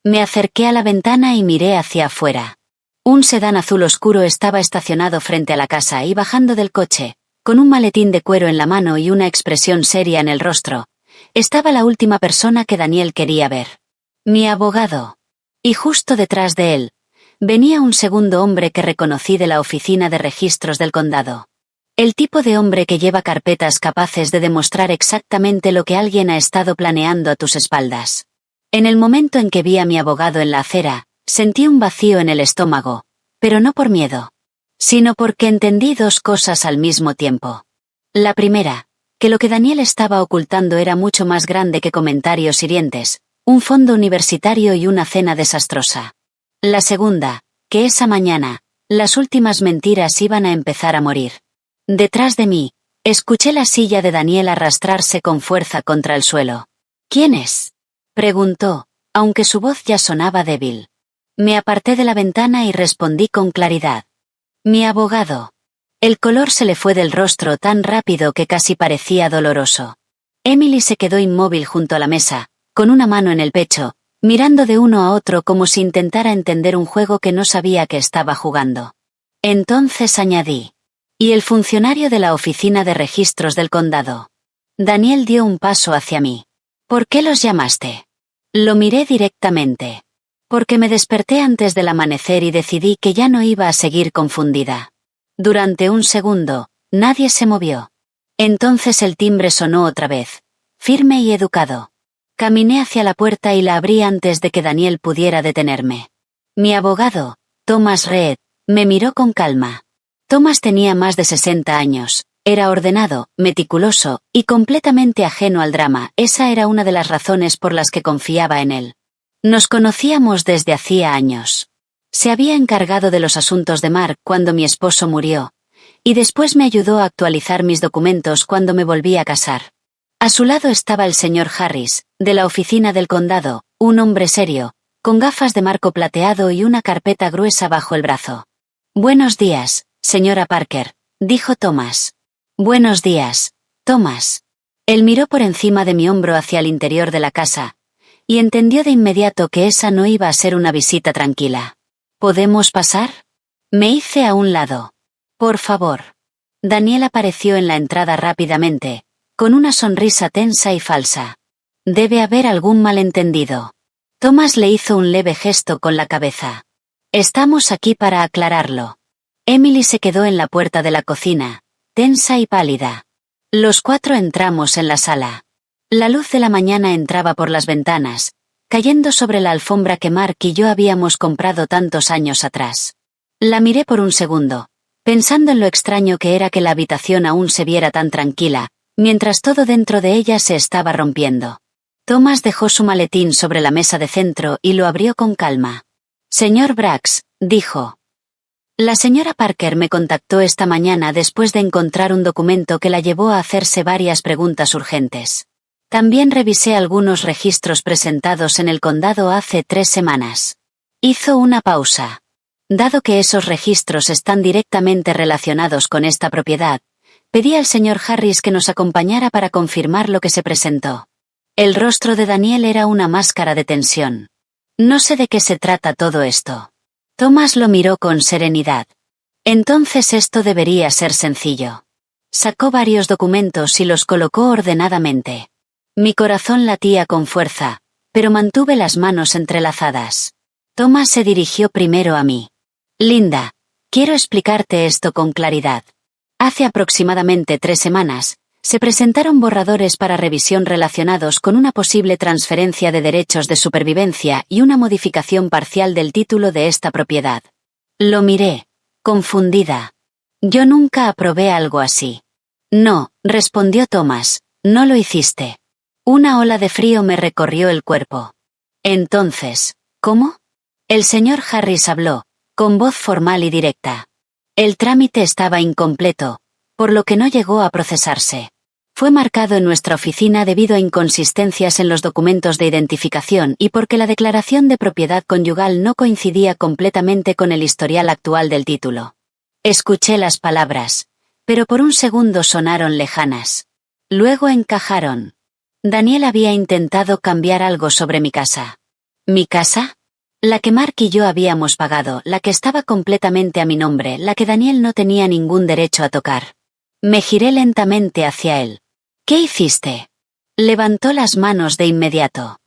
Me acerqué a la ventana y miré hacia afuera. Un sedán azul oscuro estaba estacionado frente a la casa y bajando del coche, con un maletín de cuero en la mano y una expresión seria en el rostro, estaba la última persona que Daniel quería ver. Mi abogado. Y justo detrás de él, venía un segundo hombre que reconocí de la oficina de registros del condado. El tipo de hombre que lleva carpetas capaces de demostrar exactamente lo que alguien ha estado planeando a tus espaldas. En el momento en que vi a mi abogado en la acera, sentí un vacío en el estómago, pero no por miedo, sino porque entendí dos cosas al mismo tiempo. La primera, que lo que Daniel estaba ocultando era mucho más grande que comentarios hirientes, un fondo universitario y una cena desastrosa. La segunda, que esa mañana, las últimas mentiras iban a empezar a morir. Detrás de mí, escuché la silla de Daniel arrastrarse con fuerza contra el suelo. ¿Quién es?, preguntó, aunque su voz ya sonaba débil. Me aparté de la ventana y respondí con claridad. Mi abogado. El color se le fue del rostro tan rápido que casi parecía doloroso. Emily se quedó inmóvil junto a la mesa, con una mano en el pecho, mirando de uno a otro como si intentara entender un juego que no sabía que estaba jugando. Entonces añadí. Y el funcionario de la oficina de registros del condado. Daniel dio un paso hacia mí. ¿Por qué los llamaste? Lo miré directamente. Porque me desperté antes del amanecer y decidí que ya no iba a seguir confundida. Durante un segundo, nadie se movió. Entonces el timbre sonó otra vez, firme y educado. Caminé hacia la puerta y la abrí antes de que Daniel pudiera detenerme. Mi abogado, Thomas Reed, me miró con calma. Thomas tenía más de 60 años, era ordenado, meticuloso, y completamente ajeno al drama. Esa era una de las razones por las que confiaba en él. Nos conocíamos desde hacía años. Se había encargado de los asuntos de Mark cuando mi esposo murió, y después me ayudó a actualizar mis documentos cuando me volví a casar. A su lado estaba el señor Harris, de la oficina del condado, un hombre serio, con gafas de marco plateado y una carpeta gruesa bajo el brazo. Buenos días, señora Parker, dijo Thomas. Buenos días, Thomas. Él miró por encima de mi hombro hacia el interior de la casa, y entendió de inmediato que esa no iba a ser una visita tranquila. ¿Podemos pasar? Me hice a un lado. Por favor. Daniel apareció en la entrada rápidamente, con una sonrisa tensa y falsa. Debe haber algún malentendido. Thomas le hizo un leve gesto con la cabeza. Estamos aquí para aclararlo. Emily se quedó en la puerta de la cocina, tensa y pálida. Los cuatro entramos en la sala. La luz de la mañana entraba por las ventanas, cayendo sobre la alfombra que Mark y yo habíamos comprado tantos años atrás. La miré por un segundo, pensando en lo extraño que era que la habitación aún se viera tan tranquila, mientras todo dentro de ella se estaba rompiendo. Thomas dejó su maletín sobre la mesa de centro y lo abrió con calma. Señor Brax, dijo. La señora Parker me contactó esta mañana después de encontrar un documento que la llevó a hacerse varias preguntas urgentes. También revisé algunos registros presentados en el condado hace 3 semanas. Hizo una pausa. Dado que esos registros están directamente relacionados con esta propiedad, pedí al señor Harris que nos acompañara para confirmar lo que se presentó. El rostro de Daniel era una máscara de tensión. No sé de qué se trata todo esto. Thomas lo miró con serenidad. Entonces esto debería ser sencillo. Sacó varios documentos y los colocó ordenadamente. Mi corazón latía con fuerza, pero mantuve las manos entrelazadas. Thomas se dirigió primero a mí. Linda, quiero explicarte esto con claridad. Hace aproximadamente 3 semanas, se presentaron borradores para revisión relacionados con una posible transferencia de derechos de supervivencia y una modificación parcial del título de esta propiedad. Lo miré, confundida. Yo nunca aprobé algo así. No, respondió Thomas, no lo hiciste. Una ola de frío me recorrió el cuerpo. Entonces, ¿cómo? El señor Harris habló, con voz formal y directa. El trámite estaba incompleto, por lo que no llegó a procesarse. Fue marcado en nuestra oficina debido a inconsistencias en los documentos de identificación y porque la declaración de propiedad conyugal no coincidía completamente con el historial actual del título. Escuché las palabras, pero por un segundo sonaron lejanas. Luego encajaron. Daniel había intentado cambiar algo sobre mi casa. ¿Mi casa? La que Mark y yo habíamos pagado, la que estaba completamente a mi nombre, la que Daniel no tenía ningún derecho a tocar. Me giré lentamente hacia él. ¿Qué hiciste? Levantó las manos de inmediato.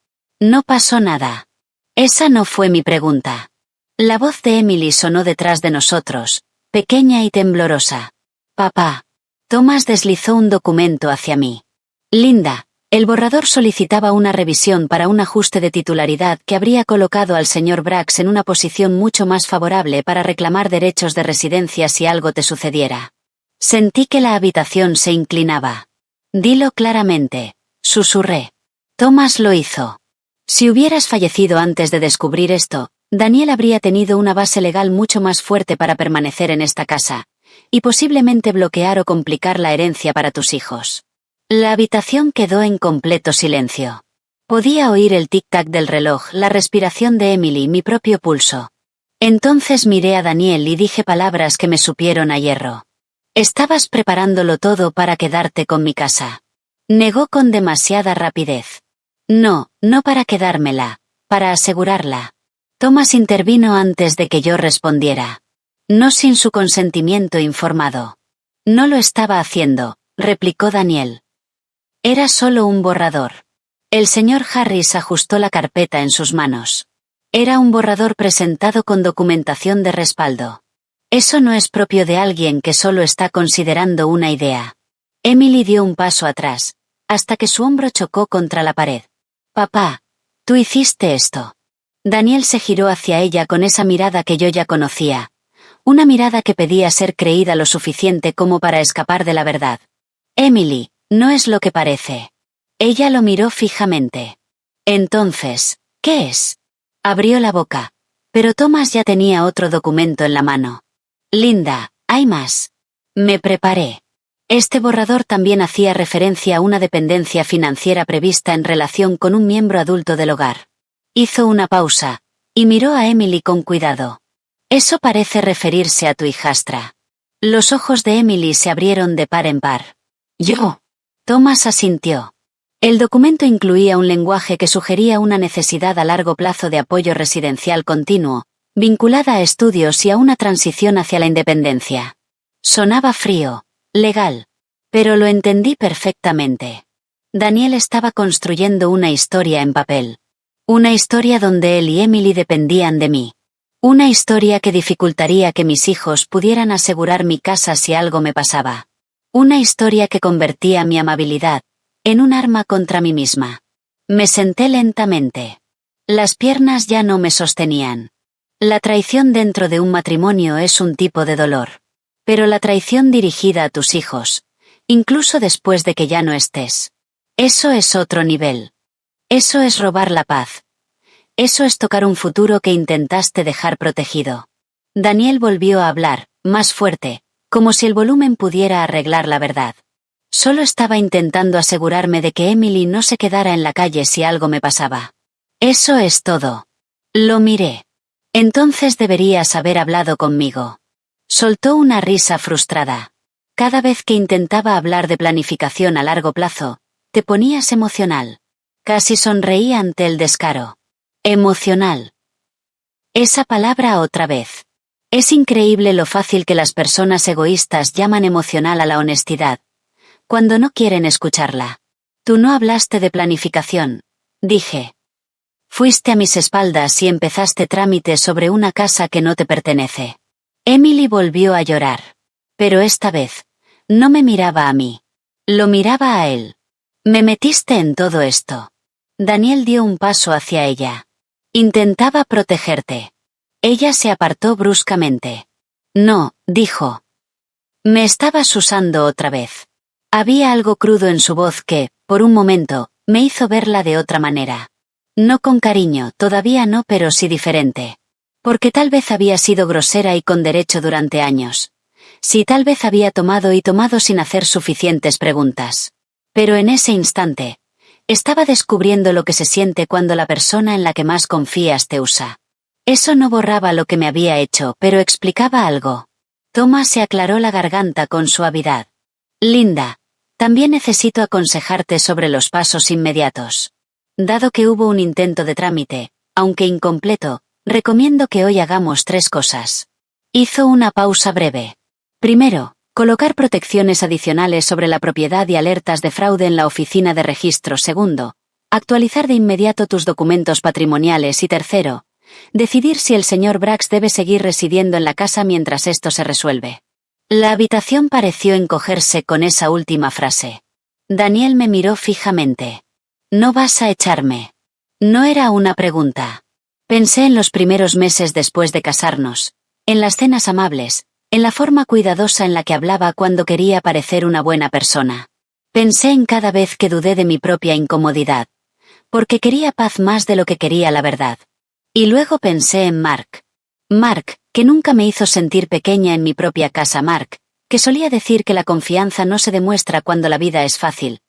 No pasó nada. Esa no fue mi pregunta. La voz de Emily sonó detrás de nosotros, pequeña y temblorosa. Papá. Thomas deslizó un documento hacia mí. Linda. El borrador solicitaba una revisión para un ajuste de titularidad que habría colocado al señor Brax en una posición mucho más favorable para reclamar derechos de residencia si algo te sucediera. Sentí que la habitación se inclinaba. Dilo claramente, susurré. Thomas lo hizo. Si hubieras fallecido antes de descubrir esto, Daniel habría tenido una base legal mucho más fuerte para permanecer en esta casa, y posiblemente bloquear o complicar la herencia para tus hijos. La habitación quedó en completo silencio. Podía oír el tic-tac del reloj, la respiración de Emily, mi propio pulso. Entonces miré a Daniel y dije palabras que me supieron a hierro. Estabas preparándolo todo para quedarte con mi casa. Negó con demasiada rapidez. No, no para quedármela, para asegurarla. Thomas intervino antes de que yo respondiera. No sin su consentimiento informado. No lo estaba haciendo, replicó Daniel. Era solo un borrador. El señor Harris ajustó la carpeta en sus manos. Era un borrador presentado con documentación de respaldo. Eso no es propio de alguien que solo está considerando una idea. Emily dio un paso atrás, hasta que su hombro chocó contra la pared. Papá, tú hiciste esto. Daniel se giró hacia ella con esa mirada que yo ya conocía. Una mirada que pedía ser creída lo suficiente como para escapar de la verdad. Emily, no es lo que parece. Ella lo miró fijamente. Entonces, ¿qué es? Abrió la boca, pero Thomas ya tenía otro documento en la mano. Linda, hay más. Me preparé. Este borrador también hacía referencia a una dependencia financiera prevista en relación con un miembro adulto del hogar. Hizo una pausa, y miró a Emily con cuidado. Eso parece referirse a tu hijastra. Los ojos de Emily se abrieron de par en par. ¿Yo? Thomas asintió. El documento incluía un lenguaje que sugería una necesidad a largo plazo de apoyo residencial continuo, vinculada a estudios y a una transición hacia la independencia. Sonaba frío, legal, pero lo entendí perfectamente. Daniel estaba construyendo una historia en papel. Una historia donde él y Emily dependían de mí. Una historia que dificultaría que mis hijos pudieran asegurar mi casa si algo me pasaba. Una historia que convertía mi amabilidad en un arma contra mí misma. Me senté lentamente. Las piernas ya no me sostenían. La traición dentro de un matrimonio es un tipo de dolor. Pero la traición dirigida a tus hijos, incluso después de que ya no estés, eso es otro nivel. Eso es robar la paz. Eso es tocar un futuro que intentaste dejar protegido. Daniel volvió a hablar, más fuerte, como si el volumen pudiera arreglar la verdad. Solo estaba intentando asegurarme de que Emily no se quedara en la calle si algo me pasaba. Eso es todo. Lo miré. Entonces deberías haber hablado conmigo. Soltó una risa frustrada. Cada vez que intentaba hablar de planificación a largo plazo, te ponías emocional. Casi sonreí ante el descaro. Emocional. Esa palabra otra vez. Es increíble lo fácil que las personas egoístas llaman emocional a la honestidad, cuando no quieren escucharla. Tú no hablaste de planificación, dije. Fuiste a mis espaldas y empezaste trámites sobre una casa que no te pertenece. Emily volvió a llorar. Pero esta vez, no me miraba a mí. Lo miraba a él. Me metiste en todo esto. Daniel dio un paso hacia ella. Intentaba protegerte. Ella se apartó bruscamente. No, dijo. Me estabas usando otra vez. Había algo crudo en su voz que, por un momento, me hizo verla de otra manera. No con cariño, todavía no, pero sí diferente. Porque tal vez había sido grosera y con derecho durante años. Sí, tal vez había tomado sin hacer suficientes preguntas. Pero en ese instante, estaba descubriendo lo que se siente cuando la persona en la que más confías te usa. Eso no borraba lo que me había hecho, pero explicaba algo. Thomas se aclaró la garganta con suavidad. Linda, también necesito aconsejarte sobre los pasos inmediatos. Dado que hubo un intento de trámite, aunque incompleto, recomiendo que hoy hagamos 3 cosas. Hizo una pausa breve. Primero, colocar protecciones adicionales sobre la propiedad y alertas de fraude en la oficina de registro. Segundo, actualizar de inmediato tus documentos patrimoniales. Y tercero, decidir si el señor Brax debe seguir residiendo en la casa mientras esto se resuelve. La habitación pareció encogerse con esa última frase. Daniel me miró fijamente. ¿No vas a echarme? No era una pregunta. Pensé en los primeros meses después de casarnos, en las cenas amables, en la forma cuidadosa en la que hablaba cuando quería parecer una buena persona. Pensé en cada vez que dudé de mi propia incomodidad, porque quería paz más de lo que quería la verdad. Y luego pensé en Mark. Mark, que nunca me hizo sentir pequeña en mi propia casa. Mark, que solía decir que la confianza no se demuestra cuando la vida es fácil,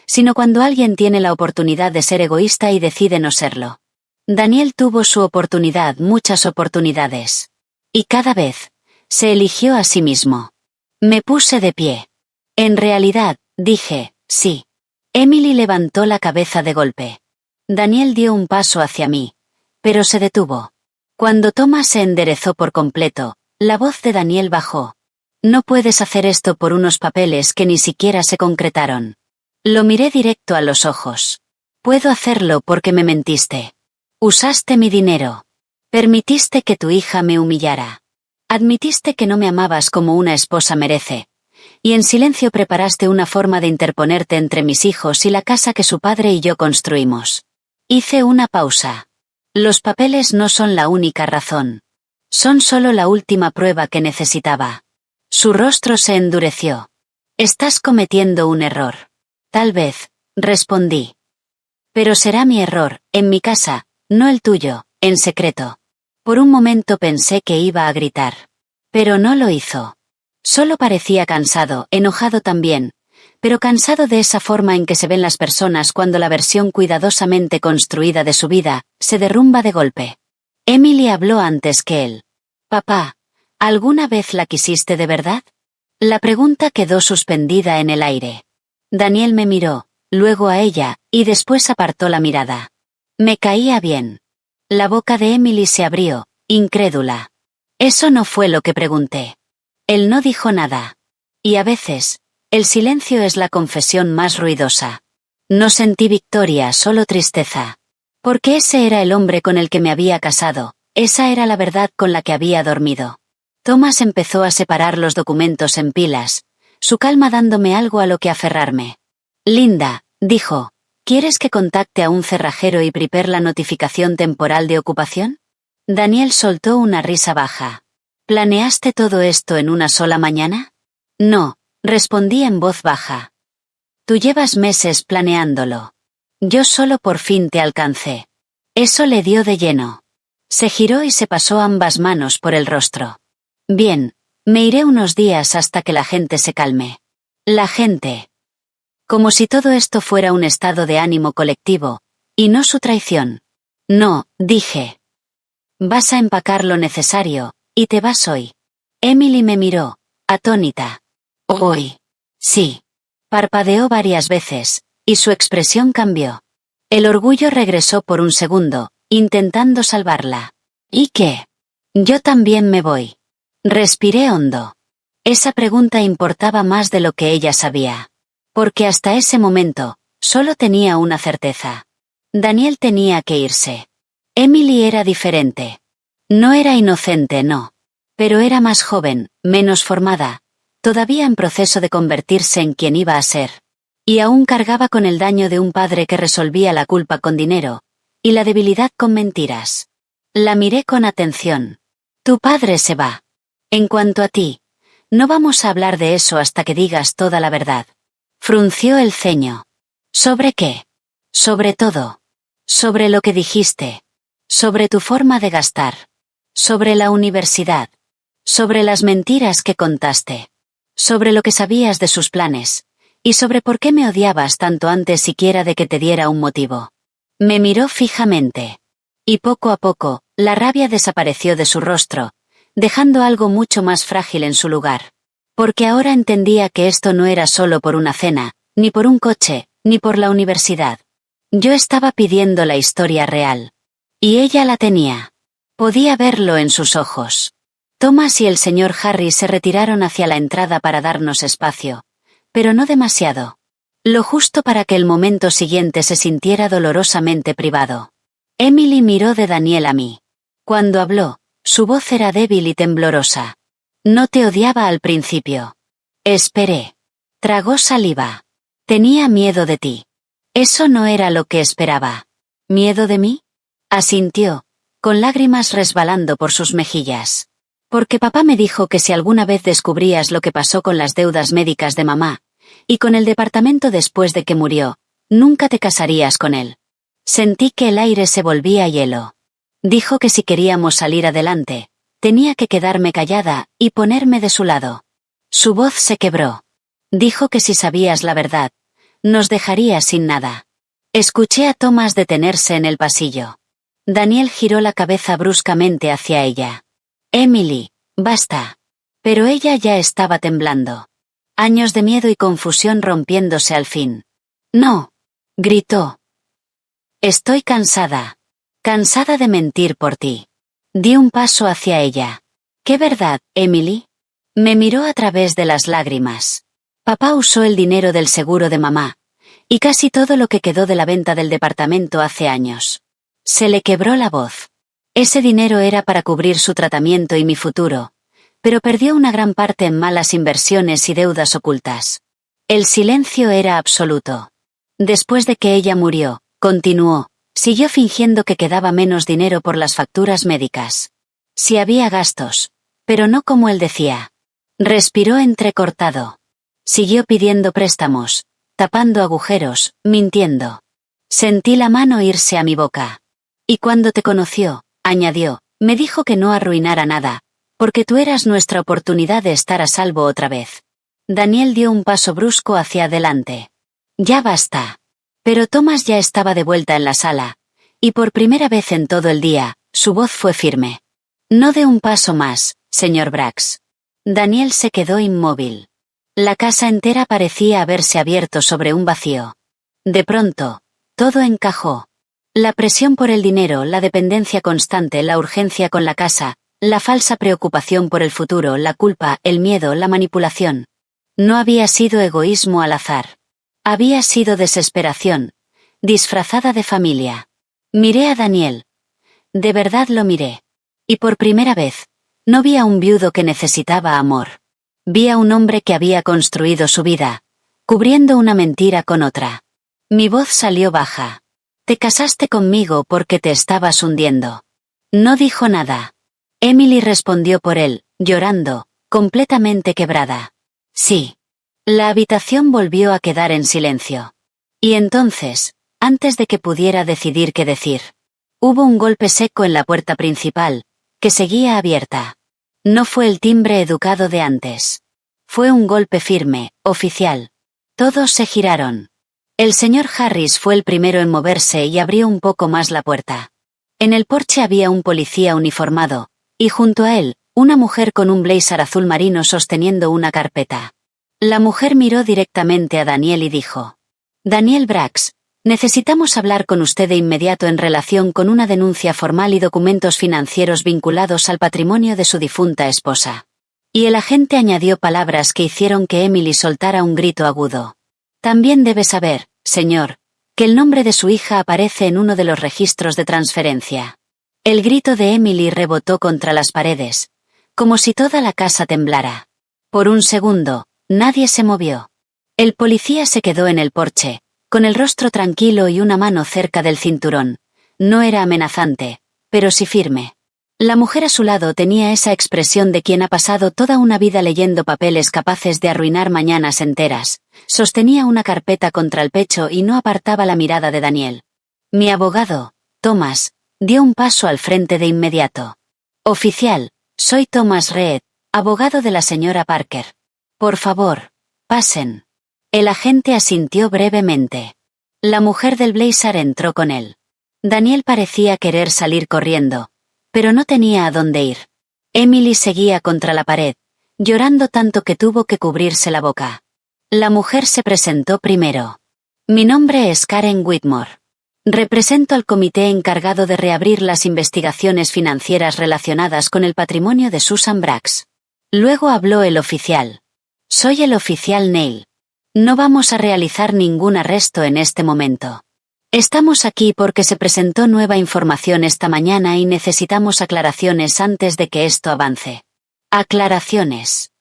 sino cuando alguien tiene la oportunidad de ser egoísta y decide no serlo. Daniel tuvo su oportunidad, muchas oportunidades. Y cada vez, se eligió a sí mismo. Me puse de pie. En realidad, dije, sí. Emily levantó la cabeza de golpe. Daniel dio un paso hacia mí, pero se detuvo. Cuando Thomas se enderezó por completo, la voz de Daniel bajó. No puedes hacer esto por unos papeles que ni siquiera se concretaron. Lo miré directo a los ojos. Puedo hacerlo porque me mentiste. Usaste mi dinero. Permitiste que tu hija me humillara. Admitiste que no me amabas como una esposa merece. Y en silencio preparaste una forma de interponerte entre mis hijos y la casa que su padre y yo construimos. Hice una pausa. Los papeles no son la única razón. Son solo la última prueba que necesitaba. Su rostro se endureció. Estás cometiendo un error. Tal vez, respondí. Pero será mi error, en mi casa, no el tuyo, en secreto. Por un momento pensé que iba a gritar. Pero no lo hizo. Solo parecía cansado, enojado también, pero cansado de esa forma en que se ven las personas cuando la versión cuidadosamente construida de su vida se derrumba de golpe. Emily habló antes que él. Papá, ¿alguna vez la quisiste de verdad? La pregunta quedó suspendida en el aire. Daniel me miró, luego a ella, y después apartó la mirada. Me caía bien. La boca de Emily se abrió, incrédula. Eso no fue lo que pregunté. Él no dijo nada. Y a veces, el silencio es la confesión más ruidosa. No sentí victoria, solo tristeza. Porque ese era el hombre con el que me había casado, esa era la verdad con la que había dormido. Thomas empezó a separar los documentos en pilas, su calma dándome algo a lo que aferrarme. Linda, dijo, ¿quieres que contacte a un cerrajero y prepare la notificación temporal de ocupación? Daniel soltó una risa baja. ¿Planeaste todo esto en una sola mañana? No, respondí en voz baja. Tú llevas meses planeándolo. Yo solo por fin te alcancé. Eso le dio de lleno. Se giró y se pasó ambas manos por el rostro. Bien, me iré unos días hasta que la gente se calme. La gente. Como si todo esto fuera un estado de ánimo colectivo, y no su traición. No, dije. Vas a empacar lo necesario, y te vas hoy. Emily me miró, atónita. Hoy. Sí. Parpadeó varias veces, y su expresión cambió. El orgullo regresó por un segundo, intentando salvarla. ¿Y qué? Yo también me voy. Respiré hondo. Esa pregunta importaba más de lo que ella sabía. Porque hasta ese momento, solo tenía una certeza. Daniel tenía que irse. Emily era diferente. No era inocente, no. Pero era más joven, menos formada, todavía en proceso de convertirse en quien iba a ser. Y aún cargaba con el daño de un padre que resolvía la culpa con dinero, y la debilidad con mentiras. La miré con atención. Tu padre se va. En cuanto a ti, no vamos a hablar de eso hasta que digas toda la verdad. Frunció el ceño. ¿Sobre qué? Sobre todo. Sobre lo que dijiste. Sobre tu forma de gastar. Sobre la universidad. Sobre las mentiras que contaste. Sobre lo que sabías de sus planes. Y sobre por qué me odiabas tanto antes siquiera de que te diera un motivo. Me miró fijamente. Y poco a poco, la rabia desapareció de su rostro, dejando algo mucho más frágil en su lugar. Porque ahora entendía que esto no era solo por una cena, ni por un coche, ni por la universidad. Yo estaba pidiendo la historia real. Y ella la tenía. Podía verlo en sus ojos. Thomas y el señor Harry se retiraron hacia la entrada para darnos espacio. Pero no demasiado. Lo justo para que el momento siguiente se sintiera dolorosamente privado. Emily miró de Daniel a mí. Cuando habló, su voz era débil y temblorosa. No te odiaba al principio. Esperé. Tragó saliva. Tenía miedo de ti. Eso no era lo que esperaba. ¿Miedo de mí? Asintió, con lágrimas resbalando por sus mejillas. Porque papá me dijo que si alguna vez descubrías lo que pasó con las deudas médicas de mamá, y con el departamento después de que murió, nunca te casarías con él. Sentí que el aire se volvía hielo. Dijo que si queríamos salir adelante, tenía que quedarme callada y ponerme de su lado. Su voz se quebró. Dijo que si sabías la verdad, nos dejaría sin nada. Escuché a Thomas detenerse en el pasillo. Daniel giró la cabeza bruscamente hacia ella. Emily, basta. Pero ella ya estaba temblando. Años de miedo y confusión rompiéndose al fin. No, gritó. Estoy cansada. Cansada de mentir por ti. Di un paso hacia ella. ¿Qué verdad, Emily? Me miró a través de las lágrimas. Papá usó el dinero del seguro de mamá, y casi todo lo que quedó de la venta del departamento hace años. Se le quebró la voz. Ese dinero era para cubrir su tratamiento y mi futuro, pero perdió una gran parte en malas inversiones y deudas ocultas. El silencio era absoluto. Después de que ella murió, continuó, siguió fingiendo que quedaba menos dinero por las facturas médicas. Sí había gastos, pero no como él decía. Respiró entrecortado. Siguió pidiendo préstamos, tapando agujeros, mintiendo. Sentí la mano irse a mi boca. Y cuando te conoció, añadió, me dijo que no arruinara nada, porque tú eras nuestra oportunidad de estar a salvo otra vez. Daniel dio un paso brusco hacia adelante. Ya basta. Pero Thomas ya estaba de vuelta en la sala, y por primera vez en todo el día, su voz fue firme. No dé un paso más, señor Brax. Daniel se quedó inmóvil. La casa entera parecía haberse abierto sobre un vacío. De pronto, todo encajó. La presión por el dinero, la dependencia constante, la urgencia con la casa, la falsa preocupación por el futuro, la culpa, el miedo, la manipulación. No había sido egoísmo al azar. Había sido desesperación, disfrazada de familia. Miré a Daniel. De verdad lo miré. Y por primera vez, no vi a un viudo que necesitaba amor. Vi a un hombre que había construido su vida, cubriendo una mentira con otra. Mi voz salió baja. Te casaste conmigo porque te estabas hundiendo. No dijo nada. Emily respondió por él, llorando, completamente quebrada. Sí. La habitación volvió a quedar en silencio. Y entonces, antes de que pudiera decidir qué decir, hubo un golpe seco en la puerta principal, que seguía abierta. No fue el timbre educado de antes. Fue un golpe firme, oficial. Todos se giraron. El señor Harris fue el primero en moverse y abrió un poco más la puerta. En el porche había un policía uniformado, y junto a él, una mujer con un blazer azul marino sosteniendo una carpeta. La mujer miró directamente a Daniel y dijo: Daniel Brax, Necesitamos hablar con usted de inmediato en relación con una denuncia formal y documentos financieros vinculados al patrimonio de su difunta esposa. Y el agente añadió palabras que hicieron que Emily soltara un grito agudo. También debe saber, señor, que el nombre de su hija aparece en uno de los registros de transferencia. El grito de Emily rebotó contra las paredes, como si toda la casa temblara. Por un segundo, nadie se movió. El policía se quedó en el porche, con el rostro tranquilo y una mano cerca del cinturón. No era amenazante, pero sí firme. La mujer a su lado tenía esa expresión de quien ha pasado toda una vida leyendo papeles capaces de arruinar mañanas enteras. Sostenía una carpeta contra el pecho y no apartaba la mirada de Daniel. Mi abogado, Thomas, dio un paso al frente de inmediato. Oficial, soy Thomas Reed, abogado de la señora Parker. Por favor, pasen. El agente asintió brevemente. La mujer del blazer entró con él. Daniel parecía querer salir corriendo, pero no tenía a dónde ir. Emily seguía contra la pared, llorando tanto que tuvo que cubrirse la boca. La mujer se presentó primero. Mi nombre es Karen Whitmore. Represento al comité encargado de reabrir las investigaciones financieras relacionadas con el patrimonio de Susan Braggs. Luego habló el oficial. Soy el oficial Neil. No vamos a realizar ningún arresto en este momento. Estamos aquí porque se presentó nueva información esta mañana y necesitamos aclaraciones antes de que esto avance. Aclaraciones.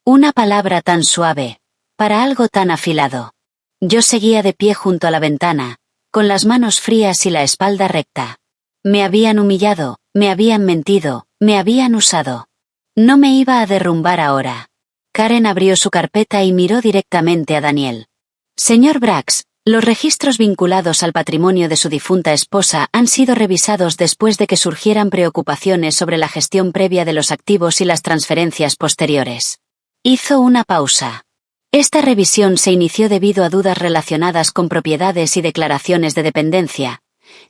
Una palabra tan suave, para algo tan afilado. Yo seguía de pie junto a la ventana, con las manos frías y la espalda recta. Me habían humillado, me habían mentido, me habían usado. No me iba a derrumbar ahora. Karen abrió su carpeta y miró directamente a Daniel. Señor Braggs, los registros vinculados al patrimonio de su difunta esposa han sido revisados después de que surgieran preocupaciones sobre la gestión previa de los activos y las transferencias posteriores. Hizo una pausa. Esta revisión se inició debido a dudas relacionadas con propiedades y declaraciones de dependencia,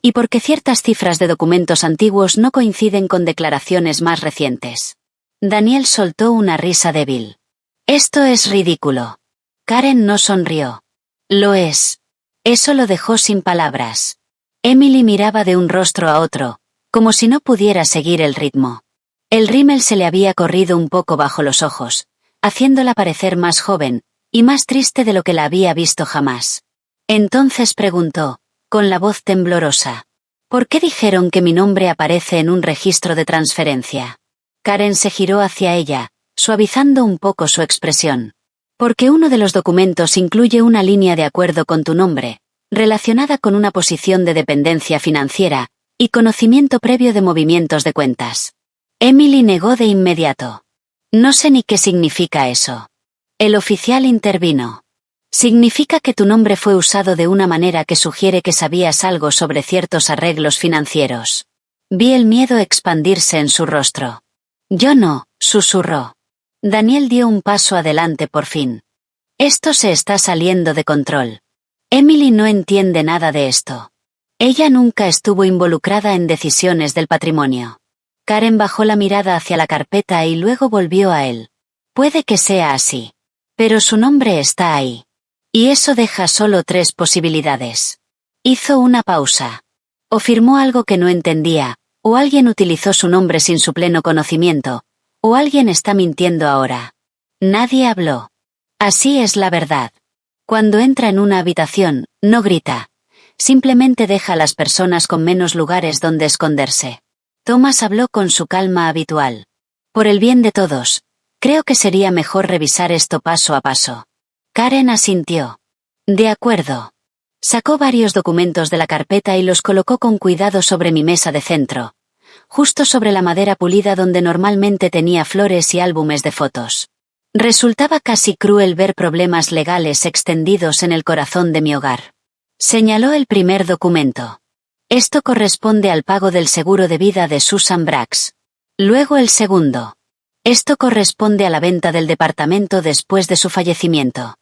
y porque ciertas cifras de documentos antiguos no coinciden con declaraciones más recientes. Daniel soltó una risa débil. Esto es ridículo. Karen no sonrió. Lo es. Eso lo dejó sin palabras. Emily miraba de un rostro a otro, como si no pudiera seguir el ritmo. El rímel se le había corrido un poco bajo los ojos, haciéndola parecer más joven, y más triste de lo que la había visto jamás. Entonces preguntó, con la voz temblorosa. ¿Por qué dijeron que mi nombre aparece en un registro de transferencia? Karen se giró hacia ella, suavizando un poco su expresión. Porque uno de los documentos incluye una línea de acuerdo con tu nombre, relacionada con una posición de dependencia financiera, y conocimiento previo de movimientos de cuentas. Emily negó de inmediato. No sé ni qué significa eso. El oficial intervino. Significa que tu nombre fue usado de una manera que sugiere que sabías algo sobre ciertos arreglos financieros. Vi el miedo expandirse en su rostro. Yo no, susurró. Daniel dio un paso adelante por fin. Esto se está saliendo de control. Emily no entiende nada de esto. Ella nunca estuvo involucrada en decisiones del patrimonio. Karen bajó la mirada hacia la carpeta y luego volvió a él. Puede que sea así. Pero su nombre está ahí. Y eso deja solo 3 posibilidades. Hizo una pausa. O firmó algo que no entendía, o alguien utilizó su nombre sin su pleno conocimiento, o alguien está mintiendo ahora. Nadie habló. Así es la verdad. Cuando entra en una habitación, no grita. Simplemente deja a las personas con menos lugares donde esconderse. Thomas habló con su calma habitual. Por el bien de todos, creo que sería mejor revisar esto paso a paso. Karen asintió. De acuerdo. Sacó varios documentos de la carpeta y los colocó con cuidado sobre mi mesa de centro, justo sobre la madera pulida donde normalmente tenía flores y álbumes de fotos. Resultaba casi cruel ver problemas legales extendidos en el corazón de mi hogar. Señaló el primer documento. Esto corresponde al pago del seguro de vida de Susan Braggs. Luego el segundo. Esto corresponde a la venta del departamento después de su fallecimiento.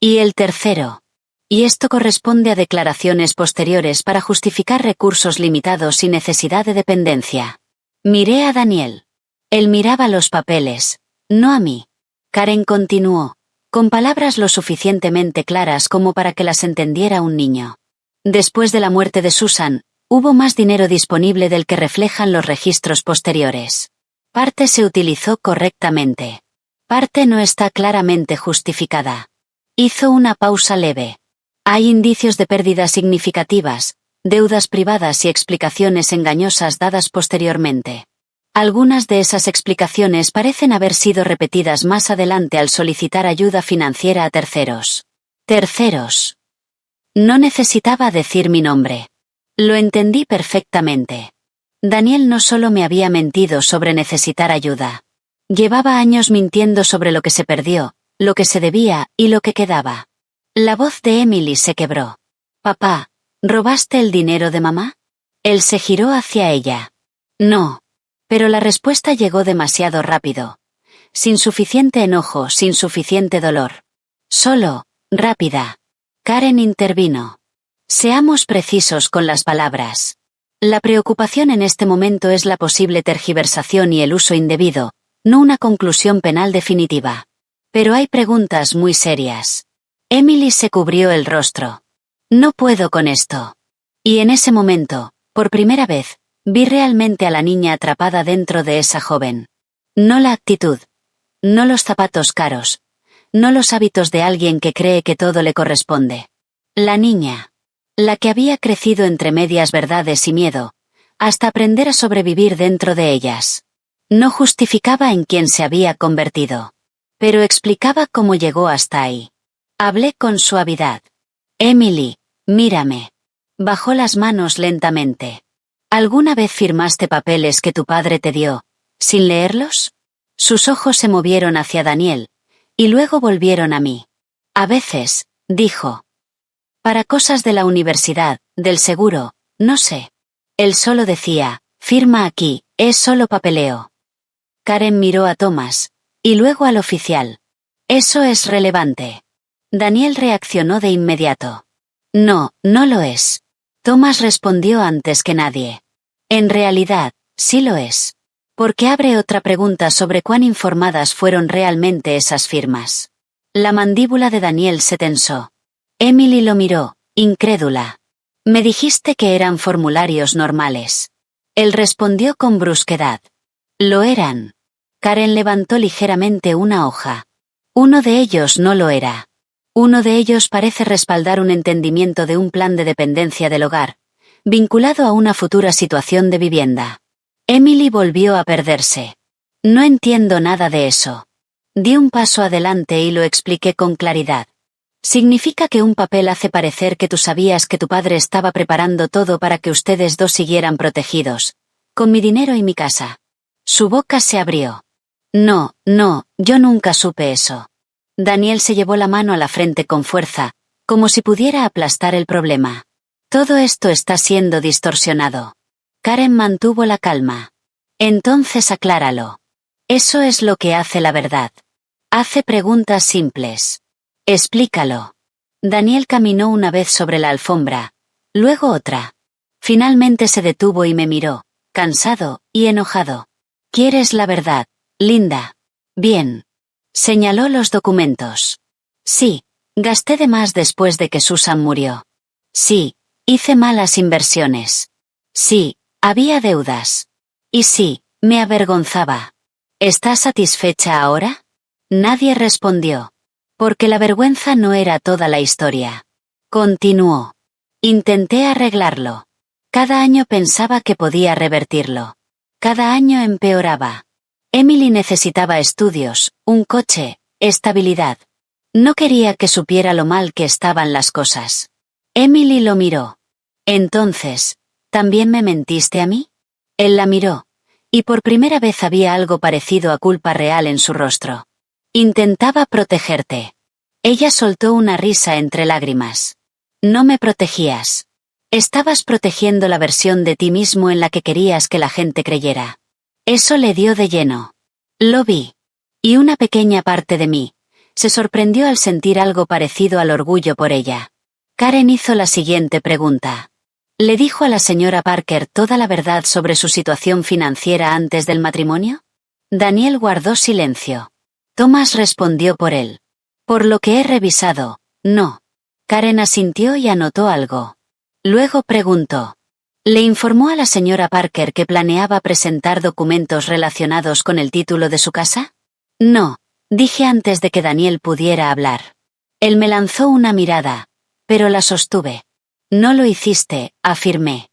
Y el tercero. Y esto corresponde a declaraciones posteriores para justificar recursos limitados y necesidad de dependencia. Miré a Daniel. Él miraba los papeles, no a mí. Karen continuó, con palabras lo suficientemente claras como para que las entendiera un niño. Después de la muerte de Susan, hubo más dinero disponible del que reflejan los registros posteriores. Parte se utilizó correctamente. Parte no está claramente justificada. Hizo una pausa leve. Hay indicios de pérdidas significativas, deudas privadas y explicaciones engañosas dadas posteriormente. Algunas de esas explicaciones parecen haber sido repetidas más adelante al solicitar ayuda financiera a terceros. Terceros. No necesitaba decir mi nombre. Lo entendí perfectamente. Daniel no solo me había mentido sobre necesitar ayuda. Llevaba años mintiendo sobre lo que se perdió, lo que se debía y lo que quedaba. La voz de Emily se quebró. «Papá, ¿robaste el dinero de mamá?» Él se giró hacia ella. «No». Pero la respuesta llegó demasiado rápido. Sin suficiente enojo, sin suficiente dolor. Solo, rápida. Karen intervino. Seamos precisos con las palabras. La preocupación en este momento es la posible tergiversación y el uso indebido, no una conclusión penal definitiva. Pero hay preguntas muy serias. Emily se cubrió el rostro. No puedo con esto. Y en ese momento, por primera vez, vi realmente a la niña atrapada dentro de esa joven. No la actitud. No los zapatos caros. No los hábitos de alguien que cree que todo le corresponde. La niña. La que había crecido entre medias verdades y miedo, hasta aprender a sobrevivir dentro de ellas. No justificaba en quién se había convertido. Pero explicaba cómo llegó hasta ahí. Hablé con suavidad. Emily, mírame. Bajó las manos lentamente. ¿Alguna vez firmaste papeles que tu padre te dio, sin leerlos? Sus ojos se movieron hacia Daniel, y luego volvieron a mí. A veces, dijo. Para cosas de la universidad, del seguro, no sé. Él solo decía, firma aquí, es solo papeleo. Karen miró a Thomas, y luego al oficial. Eso es relevante. Daniel reaccionó de inmediato. No, no lo es. Thomas respondió antes que nadie. En realidad, sí lo es. Porque abre otra pregunta sobre cuán informadas fueron realmente esas firmas. La mandíbula de Daniel se tensó. Emily lo miró, incrédula. Me dijiste que eran formularios normales. Él respondió con brusquedad. Lo eran. Karen levantó ligeramente una hoja. Uno de ellos no lo era. Uno de ellos parece respaldar un entendimiento de un plan de dependencia del hogar, vinculado a una futura situación de vivienda. Emily volvió a perderse. No entiendo nada de eso. Di un paso adelante y lo expliqué con claridad. Significa que un papel hace parecer que tú sabías que tu padre estaba preparando todo para que ustedes dos siguieran protegidos, con mi dinero y mi casa. Su boca se abrió. No, no, yo nunca supe eso. Daniel se llevó la mano a la frente con fuerza, como si pudiera aplastar el problema. Todo esto está siendo distorsionado. Karen mantuvo la calma. Entonces acláralo. Eso es lo que hace la verdad. Hace preguntas simples. Explícalo. Daniel caminó una vez sobre la alfombra, luego otra. Finalmente se detuvo y me miró, cansado y enojado. ¿Quieres la verdad, Linda? Bien. Señaló los documentos. Sí, gasté de más después de que Susan murió. Sí, hice malas inversiones. Sí, había deudas. Y sí, me avergonzaba. ¿Estás satisfecha ahora? Nadie respondió. Porque la vergüenza no era toda la historia. Continuó. Intenté arreglarlo. Cada año pensaba que podía revertirlo. Cada año empeoraba. Emily necesitaba estudios, un coche, estabilidad. No quería que supiera lo mal que estaban las cosas. Emily lo miró. Entonces, ¿también me mentiste a mí? Él la miró, y por primera vez había algo parecido a culpa real en su rostro. Intentaba protegerte. Ella soltó una risa entre lágrimas. No me protegías. Estabas protegiendo la versión de ti mismo en la que querías que la gente creyera. Eso le dio de lleno. Lo vi. Y una pequeña parte de mí se sorprendió al sentir algo parecido al orgullo por ella. Karen hizo la siguiente pregunta. ¿Le dijo a la señora Parker toda la verdad sobre su situación financiera antes del matrimonio? Daniel guardó silencio. Thomas respondió por él. Por lo que he revisado, no. Karen asintió y anotó algo. Luego preguntó. ¿Le informó a la señora Parker que planeaba presentar documentos relacionados con el título de su casa? No, dije antes de que Daniel pudiera hablar. Él me lanzó una mirada, pero la sostuve. No lo hiciste, afirmé.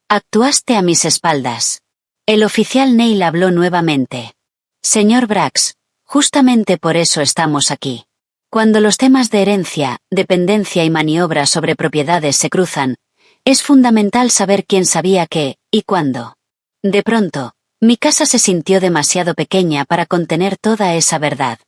Actuaste a mis espaldas. El oficial Neil habló nuevamente. Señor Brax, justamente por eso estamos aquí. Cuando los temas de herencia, dependencia y maniobra sobre propiedades se cruzan, es fundamental saber quién sabía qué, y cuándo. De pronto, mi casa se sintió demasiado pequeña para contener toda esa verdad.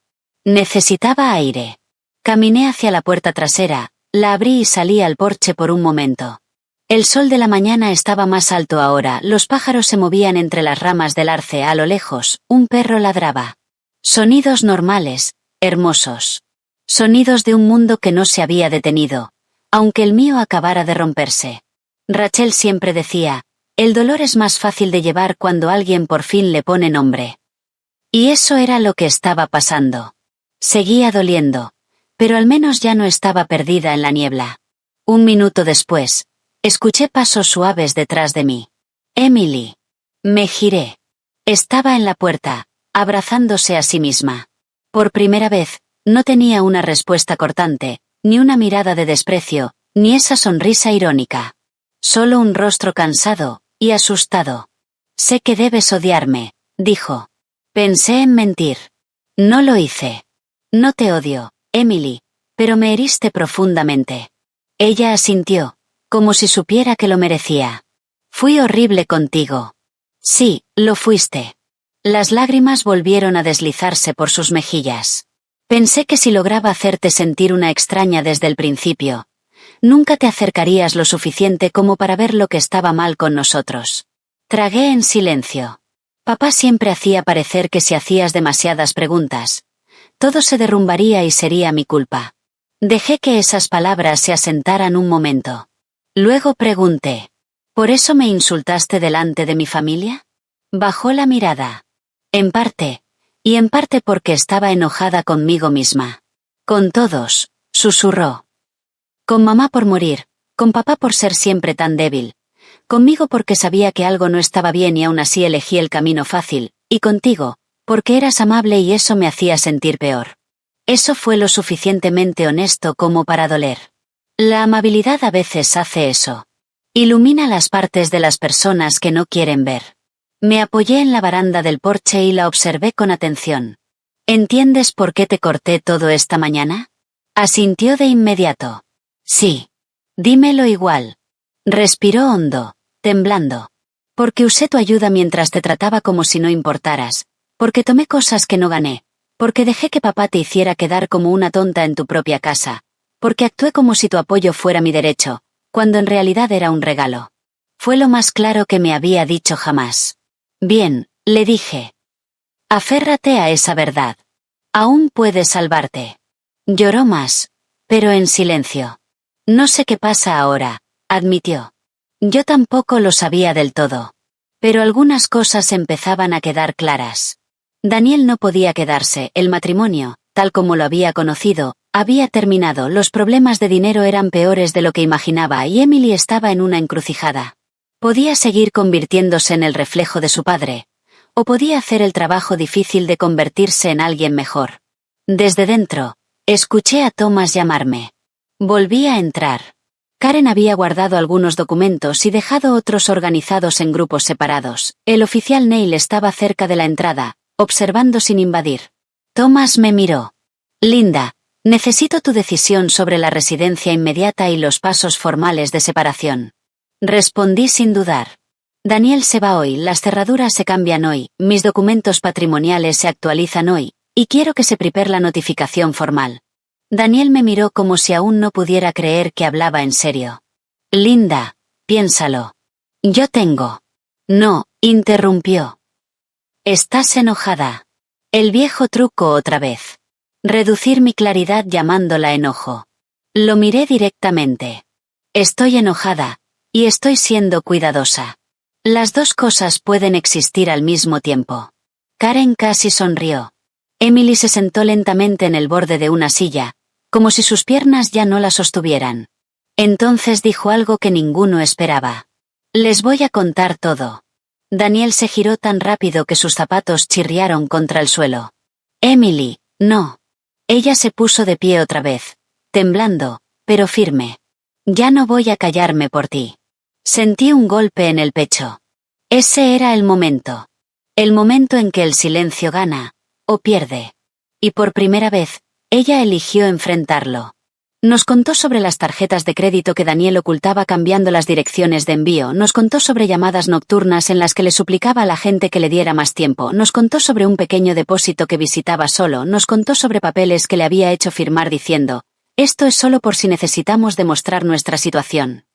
Necesitaba aire. Caminé hacia la puerta trasera, la abrí y salí al porche por un momento. El sol de la mañana estaba más alto ahora, los pájaros se movían entre las ramas del arce a lo lejos, un perro ladraba. Sonidos normales, hermosos. Sonidos de un mundo que no se había detenido, aunque el mío acabara de romperse. Rachel siempre decía, el dolor es más fácil de llevar cuando alguien por fin le pone nombre. Y eso era lo que estaba pasando. Seguía doliendo, pero al menos ya no estaba perdida en la niebla. Un minuto después, escuché pasos suaves detrás de mí. Emily. Me giré. Estaba en la puerta, abrazándose a sí misma. Por primera vez, no tenía una respuesta cortante, ni una mirada de desprecio, ni esa sonrisa irónica. Solo un rostro cansado y asustado. Sé que debes odiarme, dijo. Pensé en mentir. No lo hice. No te odio, Emily, pero me heriste profundamente. Ella asintió, como si supiera que lo merecía. Fui horrible contigo. Sí, lo fuiste. Las lágrimas volvieron a deslizarse por sus mejillas. Pensé que si lograba hacerte sentir una extraña desde el principio, nunca te acercarías lo suficiente como para ver lo que estaba mal con nosotros. Tragué en silencio. Papá siempre hacía parecer que si hacías demasiadas preguntas, todo se derrumbaría y sería mi culpa. Dejé que esas palabras se asentaran un momento. Luego pregunté, ¿por eso me insultaste delante de mi familia? Bajó la mirada. En parte, y en parte porque estaba enojada conmigo misma. Con todos, susurró. Con mamá por morir, con papá por ser siempre tan débil, conmigo porque sabía que algo no estaba bien y aún así elegí el camino fácil, y contigo, porque eras amable y eso me hacía sentir peor. Eso fue lo suficientemente honesto como para doler. La amabilidad a veces hace eso. Ilumina las partes de las personas que no quieren ver. Me apoyé en la baranda del porche y la observé con atención. ¿Entiendes por qué te corté todo esta mañana? Asintió de inmediato. Sí. Dímelo igual. Respiró hondo, temblando. Porque usé tu ayuda mientras te trataba como si no importaras. Porque tomé cosas que no gané. Porque dejé que papá te hiciera quedar como una tonta en tu propia casa. Porque actué como si tu apoyo fuera mi derecho, cuando en realidad era un regalo. Fue lo más claro que me había dicho jamás. Bien, le dije. Aférrate a esa verdad. Aún puedes salvarte. Lloró más, pero en silencio. No sé qué pasa ahora, admitió. Yo tampoco lo sabía del todo. Pero algunas cosas empezaban a quedar claras. Daniel no podía quedarse, el matrimonio, tal como lo había conocido, había terminado, los problemas de dinero eran peores de lo que imaginaba y Emily estaba en una encrucijada. Podía seguir convirtiéndose en el reflejo de su padre, o podía hacer el trabajo difícil de convertirse en alguien mejor. Desde dentro, escuché a Thomas llamarme. Volví a entrar. Karen había guardado algunos documentos y dejado otros organizados en grupos separados. El oficial Neil estaba cerca de la entrada, observando sin invadir. Thomas me miró. Linda, necesito tu decisión sobre la residencia inmediata y los pasos formales de separación. Respondí sin dudar. Daniel se va hoy, las cerraduras se cambian hoy, mis documentos patrimoniales se actualizan hoy, y quiero que se prepare la notificación formal. Daniel me miró como si aún no pudiera creer que hablaba en serio. Linda, piénsalo. Yo tengo. No, interrumpió. Estás enojada. El viejo truco otra vez. Reducir mi claridad llamándola enojo. Lo miré directamente. Estoy enojada, y estoy siendo cuidadosa. Las dos cosas pueden existir al mismo tiempo. Karen casi sonrió. Emily se sentó lentamente en el borde de una silla, como si sus piernas ya no la sostuvieran. Entonces dijo algo que ninguno esperaba. Les voy a contar todo. Daniel se giró tan rápido que sus zapatos chirriaron contra el suelo. Emily, no. Ella se puso de pie otra vez, temblando, pero firme. Ya no voy a callarme por ti. Sentí un golpe en el pecho. Ese era el momento. El momento en que el silencio gana, o pierde. Y por primera vez, ella eligió enfrentarlo. Nos contó sobre las tarjetas de crédito que Daniel ocultaba cambiando las direcciones de envío, nos contó sobre llamadas nocturnas en las que le suplicaba a la gente que le diera más tiempo, nos contó sobre un pequeño depósito que visitaba solo, nos contó sobre papeles que le había hecho firmar diciendo, esto es solo por si necesitamos demostrar nuestra situación.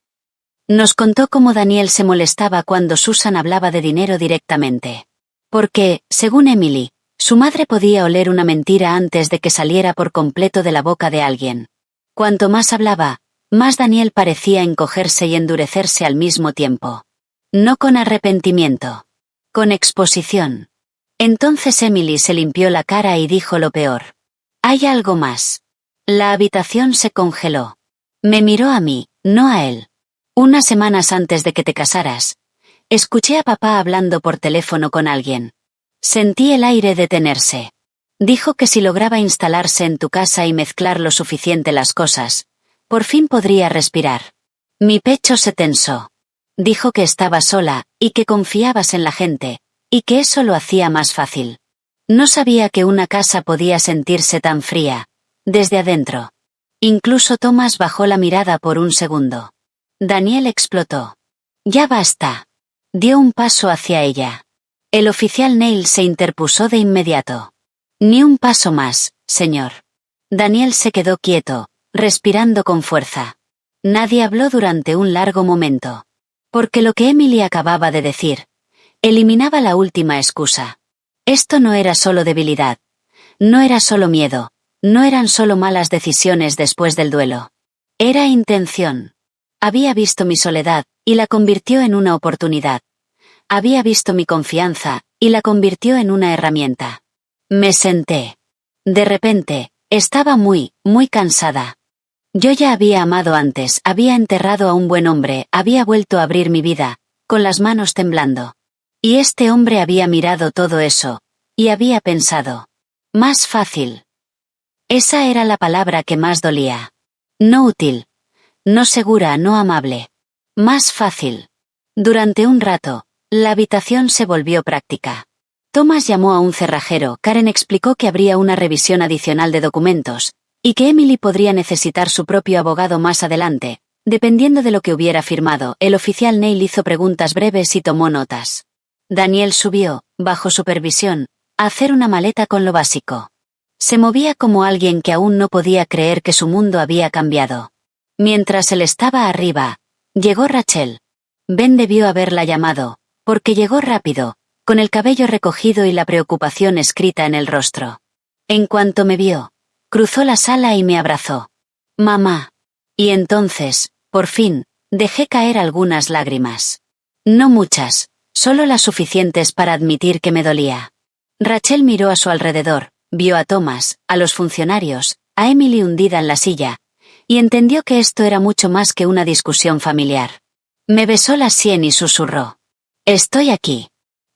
Nos contó cómo Daniel se molestaba cuando Susan hablaba de dinero directamente. Porque, según Emily, su madre podía oler una mentira antes de que saliera por completo de la boca de alguien. Cuanto más hablaba, más Daniel parecía encogerse y endurecerse al mismo tiempo. No con arrepentimiento. Con exposición. Entonces Emily se limpió la cara y dijo lo peor. Hay algo más. La habitación se congeló. Me miró a mí, no a él. Unas semanas antes de que te casaras, escuché a papá hablando por teléfono con alguien. Sentí el aire detenerse. Dijo que si lograba instalarse en tu casa y mezclar lo suficiente las cosas, por fin podría respirar. Mi pecho se tensó. Dijo que estaba sola, y que confiabas en la gente, y que eso lo hacía más fácil. No sabía que una casa podía sentirse tan fría, desde adentro. Incluso Thomas bajó la mirada por un segundo. Daniel explotó. Ya basta. Dio un paso hacia ella. El oficial Neil se interpuso de inmediato. Ni un paso más, señor. Daniel se quedó quieto, respirando con fuerza. Nadie habló durante un largo momento. Porque lo que Emily acababa de decir, eliminaba la última excusa. Esto no era solo debilidad. No era solo miedo. No eran solo malas decisiones después del duelo. Era intención. Había visto mi soledad, y la convirtió en una oportunidad. Había visto mi confianza, y la convirtió en una herramienta. Me senté. De repente, estaba muy cansada. Yo ya había amado antes, había enterrado a un buen hombre, había vuelto a abrir mi vida, con las manos temblando. Y este hombre había mirado todo eso, y había pensado. Más fácil. Esa era la palabra que más dolía. No útil. No segura, no amable. Más fácil. Durante un rato, la habitación se volvió práctica. Thomas llamó a un cerrajero, Karen explicó que habría una revisión adicional de documentos, y que Emily podría necesitar su propio abogado más adelante, dependiendo de lo que hubiera firmado. El oficial Neil hizo preguntas breves y tomó notas. Daniel subió, bajo supervisión, a hacer una maleta con lo básico. Se movía como alguien que aún no podía creer que su mundo había cambiado. Mientras él estaba arriba, llegó Rachel. Ben debió haberla llamado, porque llegó rápido, con el cabello recogido y la preocupación escrita en el rostro. En cuanto me vio, cruzó la sala y me abrazó. Mamá. Y entonces, por fin, dejé caer algunas lágrimas. No muchas, solo las suficientes para admitir que me dolía. Rachel miró a su alrededor, vio a Thomas, a los funcionarios, a Emily hundida en la silla, y entendió que esto era mucho más que una discusión familiar. Me besó la sien y susurró. Estoy aquí.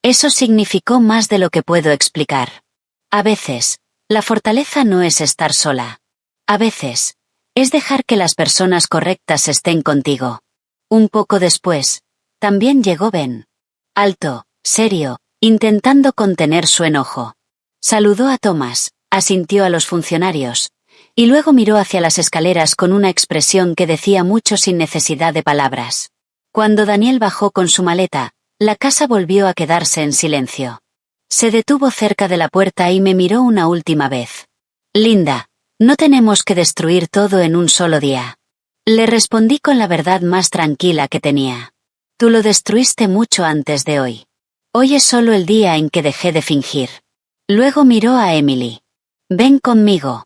Eso significó más de lo que puedo explicar. A veces, la fortaleza no es estar sola. A veces, es dejar que las personas correctas estén contigo. Un poco después, también llegó Ben. Alto, serio, intentando contener su enojo. Saludó a Thomas, asintió a los funcionarios, y luego miró hacia las escaleras con una expresión que decía mucho sin necesidad de palabras. Cuando Daniel bajó con su maleta, la casa volvió a quedarse en silencio. Se detuvo cerca de la puerta y me miró una última vez. Linda, no tenemos que destruir todo en un solo día. Le respondí con la verdad más tranquila que tenía. Tú lo destruiste mucho antes de hoy. Hoy es solo el día en que dejé de fingir. Luego miró a Emily. Ven conmigo.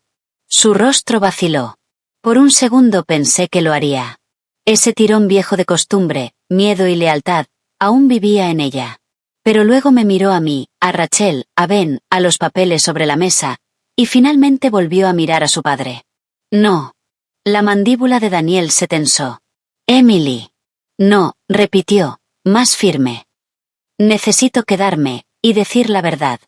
Su rostro vaciló. Por un segundo pensé que lo haría. Ese tirón viejo de costumbre, miedo y lealtad, aún vivía en ella. Pero luego me miró a mí, a Rachel, a Ben, a los papeles sobre la mesa, y finalmente volvió a mirar a su padre. No. La mandíbula de Daniel se tensó. Emily. No, repitió, más firme. Necesito quedarme, y decir la verdad.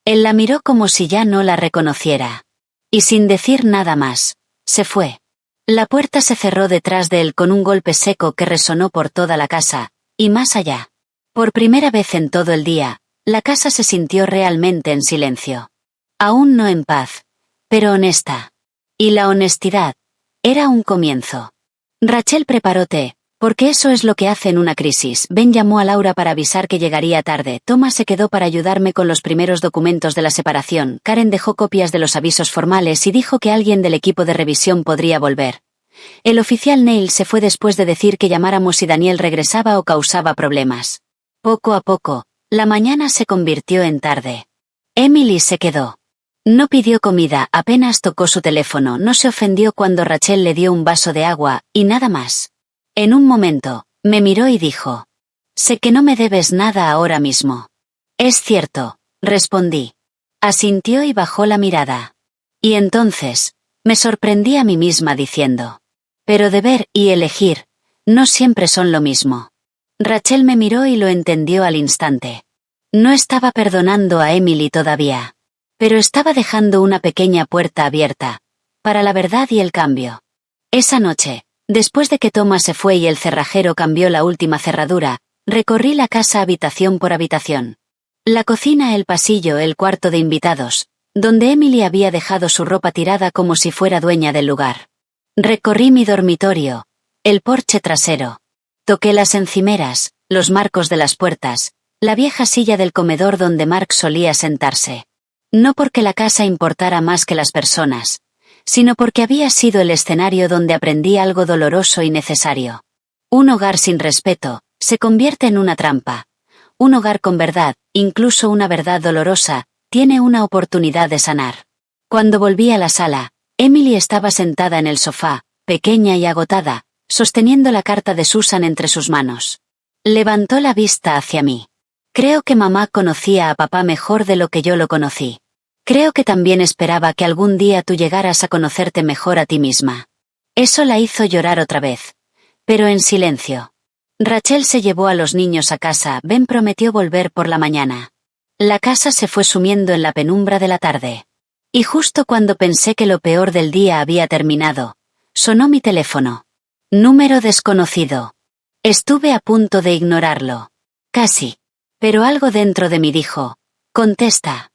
Él la miró como si ya no la reconociera. Y sin decir nada más, se fue. La puerta se cerró detrás de él con un golpe seco que resonó por toda la casa, y más allá. Por primera vez en todo el día, la casa se sintió realmente en silencio. Aún no en paz, pero honesta. Y la honestidad era un comienzo. Rachel preparó té, porque eso es lo que hace en una crisis. Ben llamó a Laura para avisar que llegaría tarde. Thomas se quedó para ayudarme con los primeros documentos de la separación. Karen dejó copias de los avisos formales y dijo que alguien del equipo de revisión podría volver. El oficial Neil se fue después de decir que llamáramos si Daniel regresaba o causaba problemas. Poco a poco, la mañana se convirtió en tarde. Emily se quedó. No pidió comida, apenas tocó su teléfono, no se ofendió cuando Rachel le dio un vaso de agua, y nada más. En un momento, me miró y dijo: «Sé que no me debes nada ahora mismo». «Es cierto», respondí. Asintió y bajó la mirada. Y entonces, me sorprendí a mí misma diciendo: «Pero deber y elegir, no siempre son lo mismo». Rachel me miró y lo entendió al instante. No estaba perdonando a Emily todavía. Pero estaba dejando una pequeña puerta abierta, para la verdad y el cambio. Esa noche, después de que Thomas se fue y el cerrajero cambió la última cerradura, recorrí la casa habitación por habitación. La cocina, el pasillo, el cuarto de invitados, donde Emily había dejado su ropa tirada como si fuera dueña del lugar. Recorrí mi dormitorio, el porche trasero. Toqué las encimeras, los marcos de las puertas, la vieja silla del comedor donde Mark solía sentarse. No porque la casa importara más que las personas, sino porque había sido el escenario donde aprendí algo doloroso y necesario. Un hogar sin respeto se convierte en una trampa. Un hogar con verdad, incluso una verdad dolorosa, tiene una oportunidad de sanar. Cuando volví a la sala, Emily estaba sentada en el sofá, pequeña y agotada, sosteniendo la carta de Susan entre sus manos. Levantó la vista hacia mí. Creo que mamá conocía a papá mejor de lo que yo lo conocí. Creo que también esperaba que algún día tú llegaras a conocerte mejor a ti misma. Eso la hizo llorar otra vez. Pero en silencio. Rachel se llevó a los niños a casa. Ben prometió volver por la mañana. La casa se fue sumiendo en la penumbra de la tarde. Y justo cuando pensé que lo peor del día había terminado, sonó mi teléfono. Número desconocido. Estuve a punto de ignorarlo. Casi. Pero algo dentro de mí dijo: «Contesta».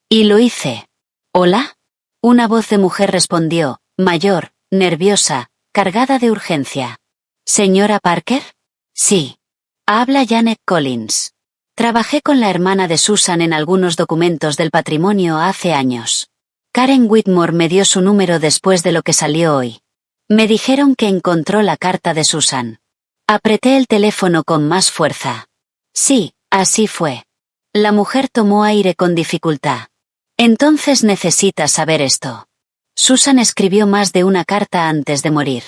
Y lo hice. ¿Hola? Una voz de mujer respondió, mayor, nerviosa, cargada de urgencia. ¿Señora Parker? Sí. Habla Janet Collins. Trabajé con la hermana de Susan en algunos documentos del patrimonio hace años. Karen Whitmore me dio su número después de lo que salió hoy. Me dijeron que encontró la carta de Susan. Apreté el teléfono con más fuerza. Sí, así fue. La mujer tomó aire con dificultad. Entonces necesitas saber esto. Susan escribió más de una carta antes de morir.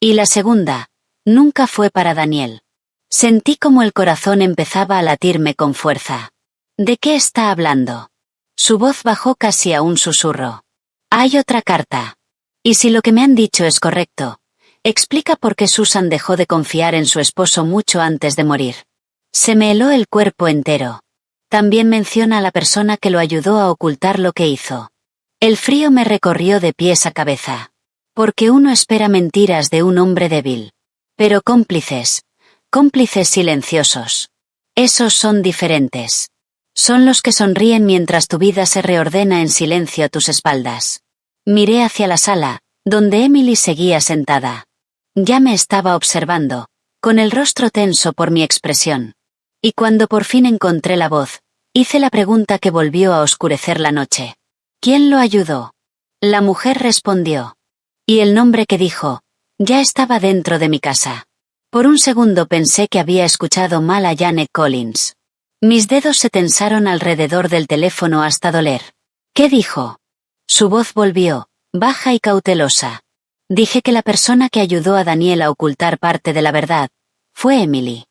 Y la segunda, nunca fue para Daniel. Sentí como el corazón empezaba a latirme con fuerza. ¿De qué está hablando? Su voz bajó casi a un susurro. Hay otra carta. Y si lo que me han dicho es correcto, explica por qué Susan dejó de confiar en su esposo mucho antes de morir. Se me heló el cuerpo entero. También menciona a la persona que lo ayudó a ocultar lo que hizo. El frío me recorrió de pies a cabeza. Porque uno espera mentiras de un hombre débil. Pero cómplices silenciosos. Esos son diferentes. Son los que sonríen mientras tu vida se reordena en silencio a tus espaldas. Miré hacia la sala, donde Emily seguía sentada. Ya me estaba observando, con el rostro tenso por mi expresión. Y cuando por fin encontré la voz, hice la pregunta que volvió a oscurecer la noche. ¿Quién lo ayudó? La mujer respondió. Y el nombre que dijo, ya estaba dentro de mi casa. Por un segundo pensé que había escuchado mal a Janet Collins. Mis dedos se tensaron alrededor del teléfono hasta doler. ¿Qué dijo? Su voz volvió, baja y cautelosa. Dije que la persona que ayudó a Daniel a ocultar parte de la verdad fue Emily.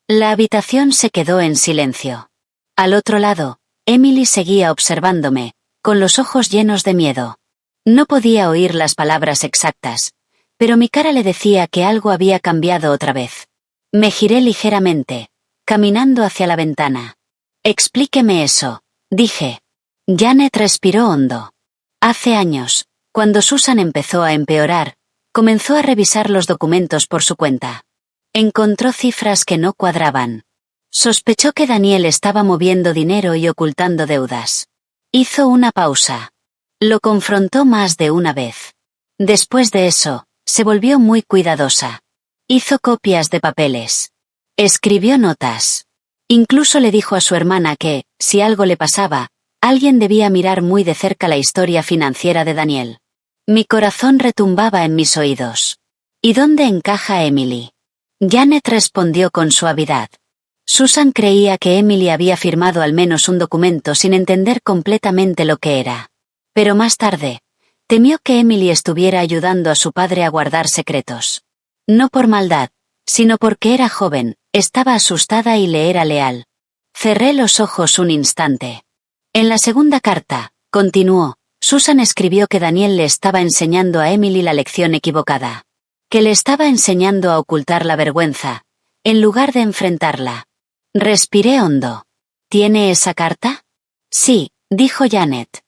La habitación se quedó en silencio. Al otro lado, Emily seguía observándome, con los ojos llenos de miedo. No podía oír las palabras exactas, Pero mi cara le decía que algo había cambiado otra vez. Me giré ligeramente, caminando hacia la ventana. Explíqueme eso, dije. Janet respiró hondo. Hace años, cuando Susan empezó a empeorar, comenzó a revisar los documentos por su cuenta. Encontró cifras que no cuadraban. Sospechó que Daniel estaba moviendo dinero y ocultando deudas. Hizo una pausa. Lo confrontó más de una vez. Después de eso, se volvió muy cuidadosa. Hizo copias de papeles. Escribió notas. Incluso le dijo a su hermana que, si algo le pasaba, alguien debía mirar muy de cerca la historia financiera de Daniel. Mi corazón retumbaba en mis oídos. ¿Y dónde encaja Emily? Janet respondió con suavidad. Susan creía que Emily había firmado al menos un documento sin entender completamente lo que era. Pero más tarde, temió que Emily estuviera ayudando a su padre a guardar secretos. No por maldad, sino porque era joven, estaba asustada y le era leal. Cerré los ojos un instante. En la segunda carta, continuó, Susan escribió que Daniel le estaba enseñando a Emily la lección equivocada. Que le estaba enseñando a ocultar la vergüenza, en lugar de enfrentarla. Respiré hondo. ¿Tiene esa carta? Sí, dijo Janet.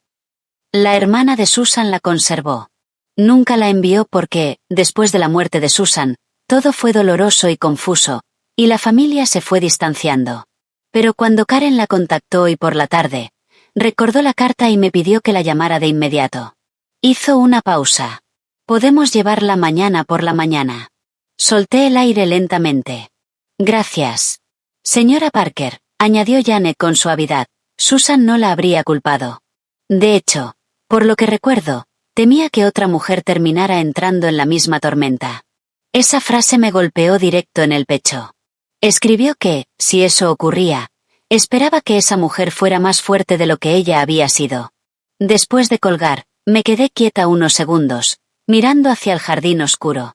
La hermana de Susan la conservó. Nunca la envió porque, después de la muerte de Susan, todo fue doloroso y confuso, y la familia se fue distanciando. Pero cuando Karen la contactó y por la tarde, recordó la carta y me pidió que la llamara de inmediato. Hizo una pausa. Podemos llevarla mañana por la mañana. Solté el aire lentamente. Gracias. Señora Parker, añadió Janet con suavidad, Susan no la habría culpado. De hecho, por lo que recuerdo, temía que otra mujer terminara entrando en la misma tormenta. Esa frase me golpeó directo en el pecho. Escribió que, si eso ocurría, esperaba que esa mujer fuera más fuerte de lo que ella había sido. Después de colgar, me quedé quieta unos segundos, mirando hacia el jardín oscuro.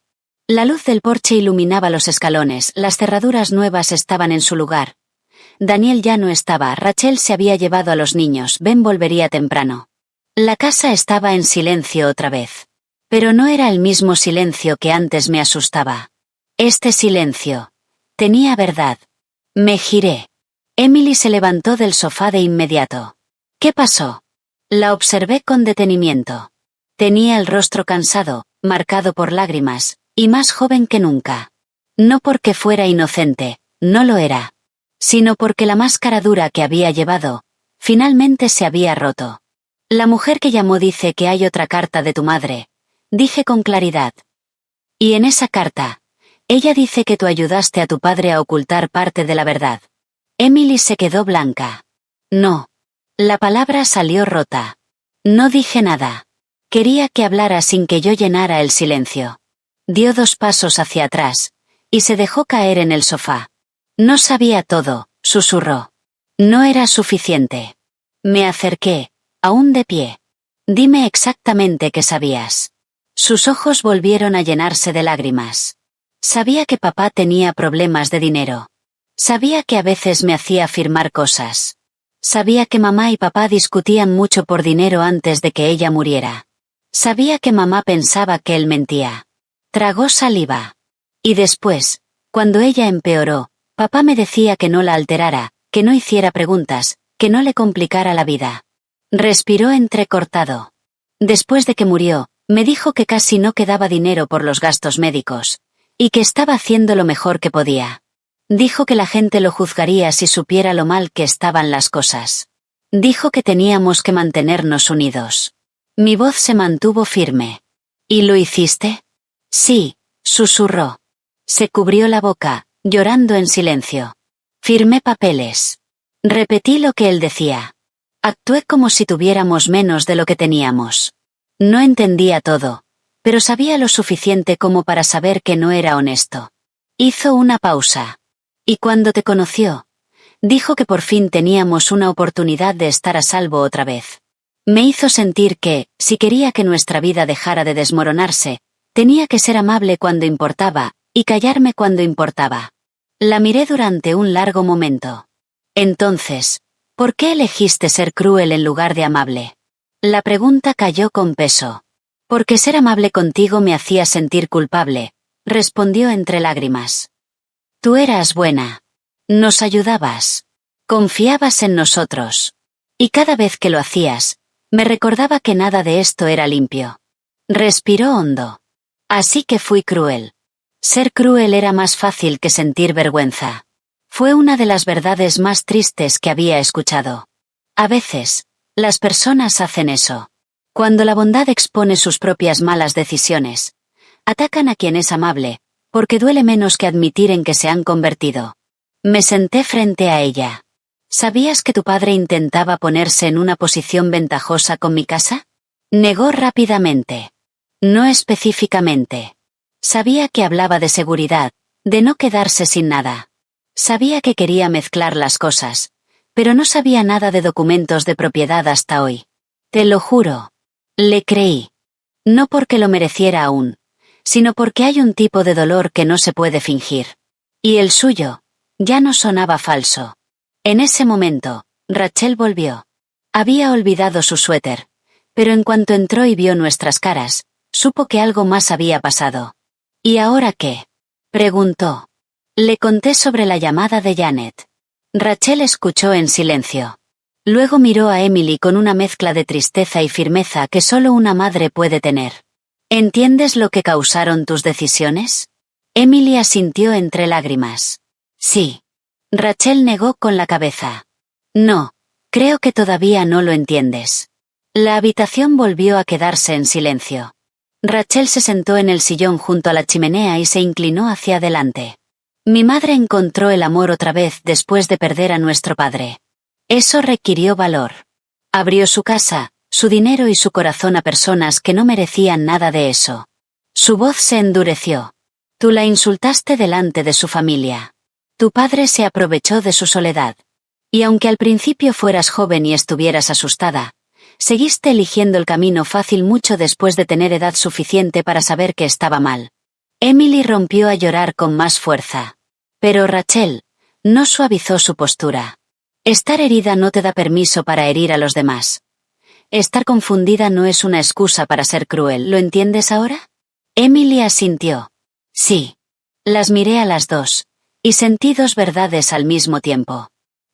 La luz del porche iluminaba los escalones, las cerraduras nuevas estaban en su lugar. Daniel ya no estaba, Rachel se había llevado a los niños, Ben volvería temprano. La casa estaba en silencio otra vez. Pero no era el mismo silencio que antes me asustaba. Este silencio tenía verdad. Me giré. Emily se levantó del sofá de inmediato. ¿Qué pasó? La observé con detenimiento. Tenía el rostro cansado, marcado por lágrimas, y más joven que nunca. No porque fuera inocente, no lo era. Sino porque la máscara dura que había llevado, finalmente se había roto. La mujer que llamó dice que hay otra carta de tu madre, dije con claridad. Y en esa carta, ella dice que tú ayudaste a tu padre a ocultar parte de la verdad. Emily se quedó blanca. No. La palabra salió rota. No dije nada. Quería que hablara sin que yo llenara el silencio. Dio 2 pasos hacia atrás, y se dejó caer en el sofá. No sabía todo, susurró. No era suficiente. Me acerqué, aún de pie. Dime exactamente qué sabías. Sus ojos volvieron a llenarse de lágrimas. Sabía que papá tenía problemas de dinero. Sabía que a veces me hacía firmar cosas. Sabía que mamá y papá discutían mucho por dinero antes de que ella muriera. Sabía que mamá pensaba que él mentía. Tragó saliva. Y después, cuando ella empeoró, papá me decía que no la alterara, que no hiciera preguntas, que no le complicara la vida. Respiró entrecortado. Después de que murió, me dijo que casi no quedaba dinero por los gastos médicos, y que estaba haciendo lo mejor que podía. Dijo que la gente lo juzgaría si supiera lo mal que estaban las cosas. Dijo que teníamos que mantenernos unidos. Mi voz se mantuvo firme. ¿Y lo hiciste? Sí, susurró. Se cubrió la boca, llorando en silencio. Firmé papeles. Repetí lo que él decía. Actué como si tuviéramos menos de lo que teníamos. No entendía todo, pero sabía lo suficiente como para saber que no era honesto. Hizo una pausa. Y cuando te conoció, dijo que por fin teníamos una oportunidad de estar a salvo otra vez. Me hizo sentir que, si quería que nuestra vida dejara de desmoronarse, tenía que ser amable cuando importaba, y callarme cuando importaba. La miré durante un largo momento. Entonces, ¿por qué elegiste ser cruel en lugar de amable? La pregunta cayó con peso. Porque ser amable contigo me hacía sentir culpable, respondió entre lágrimas. Tú eras buena. Nos ayudabas. Confiabas en nosotros. Y cada vez que lo hacías, me recordaba que nada de esto era limpio. Respiró hondo. Así que fui cruel. Ser cruel era más fácil que sentir vergüenza. Fue una de las verdades más tristes que había escuchado. A veces, las personas hacen eso. Cuando la bondad expone sus propias malas decisiones, atacan a quien es amable, porque duele menos que admitir en que se han convertido. Me senté frente a ella. ¿Sabías que tu padre intentaba ponerse en una posición ventajosa con mi casa? Negó rápidamente. No específicamente. Sabía que hablaba de seguridad, de no quedarse sin nada. Sabía que quería mezclar las cosas, pero no sabía nada de documentos de propiedad hasta hoy. Te lo juro. Le creí. No porque lo mereciera aún, sino porque hay un tipo de dolor que no se puede fingir. Y el suyo, ya no sonaba falso. En ese momento, Rachel volvió. Había olvidado su suéter, pero en cuanto entró y vio nuestras caras, supo que algo más había pasado. ¿Y ahora qué? Preguntó. Le conté sobre la llamada de Janet. Rachel escuchó en silencio. Luego miró a Emily con una mezcla de tristeza y firmeza que solo una madre puede tener. ¿Entiendes lo que causaron tus decisiones? Emily asintió entre lágrimas. Sí. Rachel negó con la cabeza. No, creo que todavía no lo entiendes. La habitación volvió a quedarse en silencio. Rachel se sentó en el sillón junto a la chimenea y se inclinó hacia adelante. Mi madre encontró el amor otra vez después de perder a nuestro padre. Eso requirió valor. Abrió su casa, su dinero y su corazón a personas que no merecían nada de eso. Su voz se endureció. Tú la insultaste delante de su familia. Tu padre se aprovechó de su soledad. Y aunque al principio fueras joven y estuvieras asustada, seguiste eligiendo el camino fácil mucho después de tener edad suficiente para saber que estaba mal. Emily rompió a llorar con más fuerza. Pero Rachel no suavizó su postura. Estar herida no te da permiso para herir a los demás. Estar confundida no es una excusa para ser cruel, ¿lo entiendes ahora? Emily asintió. Sí. Las miré a las dos, y sentí dos verdades al mismo tiempo.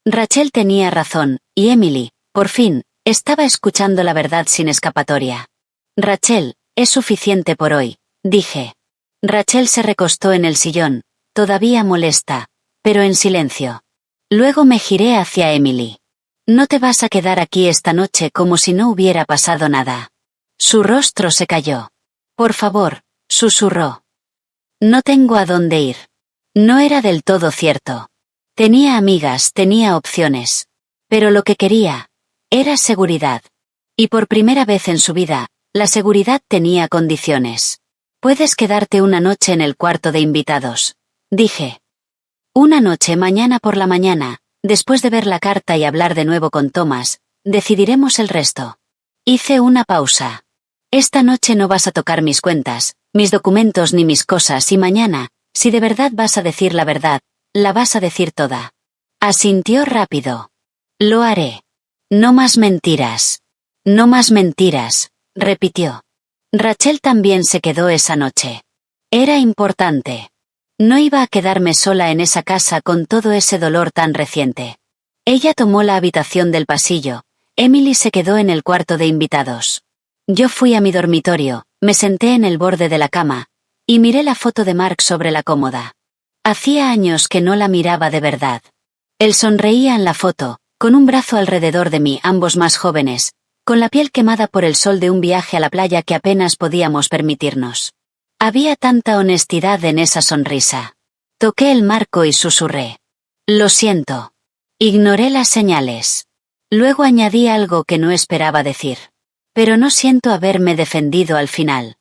Rachel tenía razón, y Emily, por fin, estaba escuchando la verdad sin escapatoria. Rachel, es suficiente por hoy, dije. Rachel se recostó en el sillón, todavía molesta, pero en silencio. Luego me giré hacia Emily. No te vas a quedar aquí esta noche como si no hubiera pasado nada. Su rostro se cayó. Por favor, susurró. No tengo a dónde ir. No era del todo cierto. Tenía amigas, tenía opciones. Pero lo que quería era seguridad. Y por primera vez en su vida, la seguridad tenía condiciones. Puedes quedarte una noche en el cuarto de invitados, dije. Una noche mañana por la mañana, después de ver la carta y hablar de nuevo con Thomas, decidiremos el resto. Hice una pausa. Esta noche no vas a tocar mis cuentas, mis documentos ni mis cosas y mañana, si de verdad vas a decir la verdad, la vas a decir toda. Asintió rápido. Lo haré. No más mentiras. No más mentiras, repitió. Rachel también se quedó esa noche. Era importante. No iba a quedarme sola en esa casa con todo ese dolor tan reciente. Ella tomó la habitación del pasillo, Emily se quedó en el cuarto de invitados. Yo fui a mi dormitorio, me senté en el borde de la cama, y miré la foto de Mark sobre la cómoda. Hacía años que no la miraba de verdad. Él sonreía en la foto, con un brazo alrededor de mí, ambos más jóvenes, con la piel quemada por el sol de un viaje a la playa que apenas podíamos permitirnos. Había tanta honestidad en esa sonrisa. Toqué el marco y susurré. Lo siento. Ignoré las señales. Luego añadí algo que no esperaba decir. Pero no siento haberme defendido al final.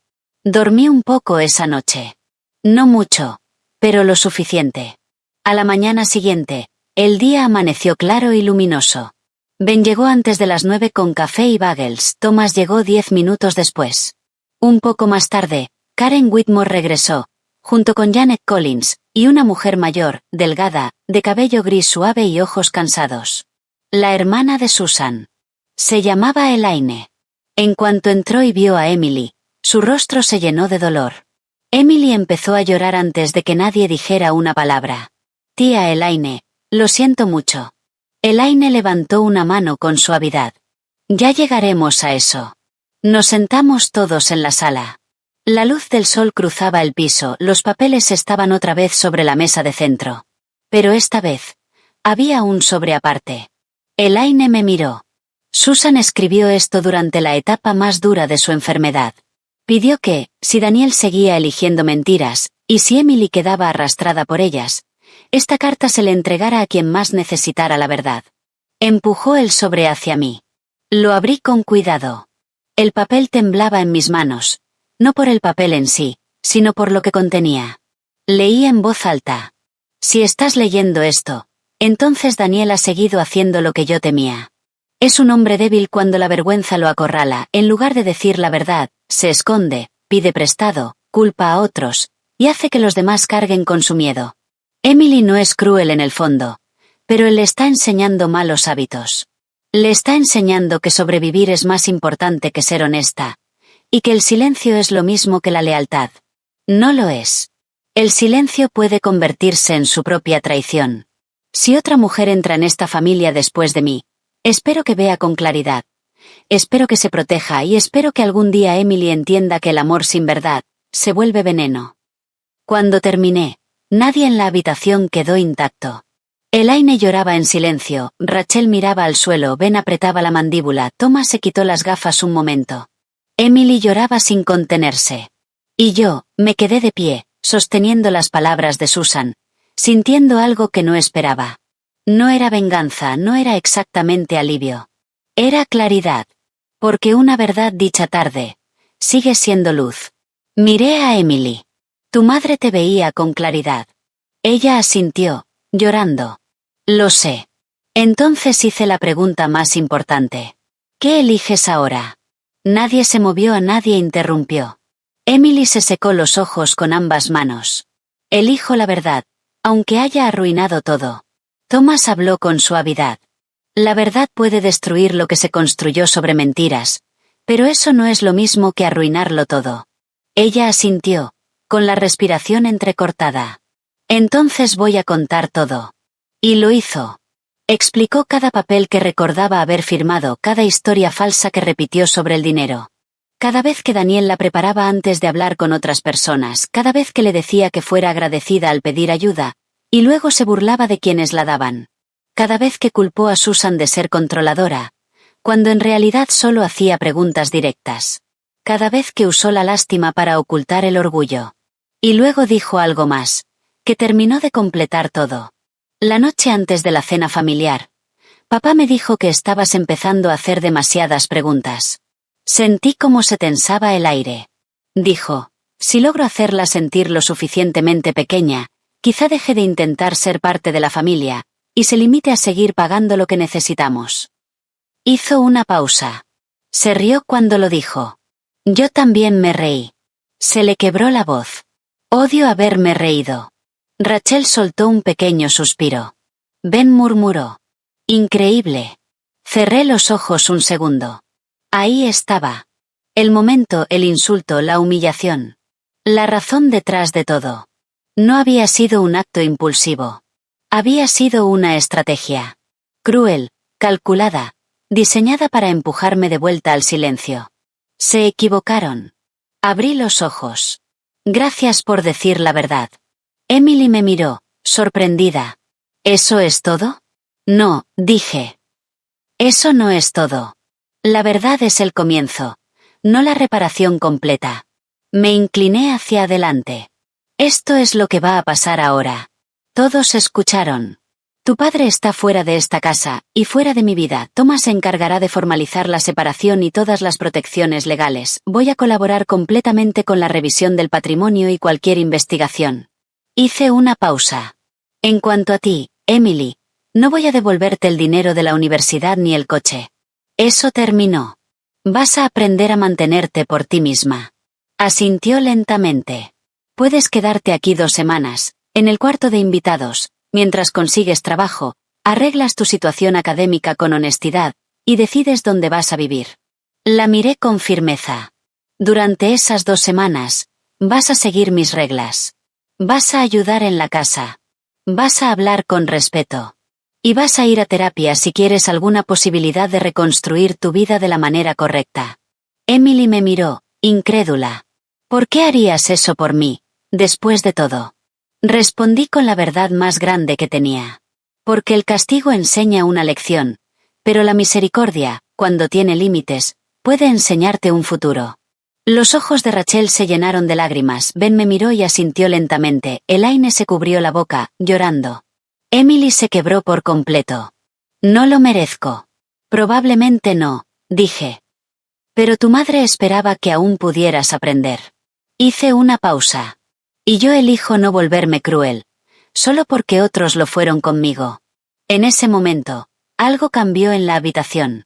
Dormí un poco esa noche. No mucho, pero lo suficiente. A la mañana siguiente, el día amaneció claro y luminoso. Ben llegó antes de las 9 con café y bagels, Thomas llegó 10 minutos después. Un poco más tarde, Karen Whitmore regresó, junto con Janet Collins, y una mujer mayor, delgada, de cabello gris suave y ojos cansados. La hermana de Susan. Se llamaba Elaine. En cuanto entró y vio a Emily, Su rostro se llenó de dolor. Emily empezó a llorar antes de que nadie dijera una palabra. Tía Elaine, lo siento mucho. Elaine levantó una mano con suavidad. Ya llegaremos a eso. Nos sentamos todos en la sala. La luz del sol cruzaba el piso, los papeles estaban otra vez sobre la mesa de centro. Pero esta vez, había un sobre aparte. Elaine me miró. Susan escribió esto durante la etapa más dura de su enfermedad. Pidió que, si Daniel seguía eligiendo mentiras, y si Emily quedaba arrastrada por ellas, esta carta se le entregara a quien más necesitara la verdad. Empujó el sobre hacia mí. Lo abrí con cuidado. El papel temblaba en mis manos, no por el papel en sí, sino por lo que contenía. Leí en voz alta. Si estás leyendo esto, entonces Daniel ha seguido haciendo lo que yo temía. Es un hombre débil cuando la vergüenza lo acorrala, en lugar de decir la verdad, se esconde, pide prestado, culpa a otros, y hace que los demás carguen con su miedo. Emily no es cruel en el fondo, pero él le está enseñando malos hábitos. Le está enseñando que sobrevivir es más importante que ser honesta, y que el silencio es lo mismo que la lealtad. No lo es. El silencio puede convertirse en su propia traición. Si otra mujer entra en esta familia después de mí, espero que vea con claridad. Espero que se proteja y espero que algún día Emily entienda que el amor sin verdad se vuelve veneno. Cuando terminé, nadie en la habitación quedó intacto. Elaine lloraba en silencio, Rachel miraba al suelo, Ben apretaba la mandíbula, Thomas se quitó las gafas un momento. Emily lloraba sin contenerse. Y yo, me quedé de pie, sosteniendo las palabras de Susan, sintiendo algo que no esperaba. No era venganza, no era exactamente alivio. Era claridad. Porque una verdad dicha tarde, sigue siendo luz. Miré a Emily. Tu madre te veía con claridad. Ella asintió, llorando. Lo sé. Entonces hice la pregunta más importante. ¿Qué eliges ahora? Nadie se movió, nadie interrumpió. Emily se secó los ojos con ambas manos. Elijo la verdad, aunque haya arruinado todo. Thomas habló con suavidad. La verdad puede destruir lo que se construyó sobre mentiras, pero eso no es lo mismo que arruinarlo todo. Ella asintió, con la respiración entrecortada. Entonces voy a contar todo. Y lo hizo. Explicó cada papel que recordaba haber firmado, cada historia falsa que repitió sobre el dinero. Cada vez que Daniel la preparaba antes de hablar con otras personas, cada vez que le decía que fuera agradecida al pedir ayuda, y luego se burlaba de quienes la daban. Cada vez que culpó a Susan de ser controladora, cuando en realidad solo hacía preguntas directas. Cada vez que usó la lástima para ocultar el orgullo. Y luego dijo algo más, que terminó de completar todo. La noche antes de la cena familiar, papá me dijo que estabas empezando a hacer demasiadas preguntas. Sentí cómo se tensaba el aire. Dijo, si logro hacerla sentir lo suficientemente pequeña, quizá deje de intentar ser parte de la familia, y se limite a seguir pagando lo que necesitamos. Hizo una pausa. Se rió cuando lo dijo. Yo también me reí. Se le quebró la voz. Odio haberme reído. Rachel soltó un pequeño suspiro. Ben murmuró. Increíble. Cerré los ojos un segundo. Ahí estaba. El momento, el insulto, la humillación. La razón detrás de todo. No había sido un acto impulsivo. Había sido una estrategia. Cruel, calculada, diseñada para empujarme de vuelta al silencio. Se equivocaron. Abrí los ojos. Gracias por decir la verdad. Emily me miró, sorprendida. ¿Eso es todo? No, dije. Eso no es todo. La verdad es el comienzo, no la reparación completa. Me incliné hacia adelante. Esto es lo que va a pasar ahora. Todos escucharon. Tu padre está fuera de esta casa, y fuera de mi vida. Thomas se encargará de formalizar la separación y todas las protecciones legales. Voy a colaborar completamente con la revisión del patrimonio y cualquier investigación. Hice una pausa. En cuanto a ti, Emily, no voy a devolverte el dinero de la universidad ni el coche. Eso terminó. Vas a aprender a mantenerte por ti misma. Asintió lentamente. Puedes quedarte aquí 2 semanas, en el cuarto de invitados, mientras consigues trabajo, arreglas tu situación académica con honestidad, y decides dónde vas a vivir. La miré con firmeza. Durante esas 2 semanas, vas a seguir mis reglas. Vas a ayudar en la casa. Vas a hablar con respeto. Y vas a ir a terapia si quieres alguna posibilidad de reconstruir tu vida de la manera correcta. Emily me miró, incrédula. ¿Por qué harías eso por mí, después de todo? Respondí con la verdad más grande que tenía. Porque el castigo enseña una lección, pero la misericordia, cuando tiene límites, puede enseñarte un futuro. Los ojos de Rachel se llenaron de lágrimas. Ben me miró y asintió lentamente. Elaine se cubrió la boca, llorando. Emily se quebró por completo. No lo merezco. Probablemente no, dije. Pero tu madre esperaba que aún pudieras aprender. Hice una pausa. Y yo elijo no volverme cruel, solo porque otros lo fueron conmigo. En ese momento, algo cambió en la habitación.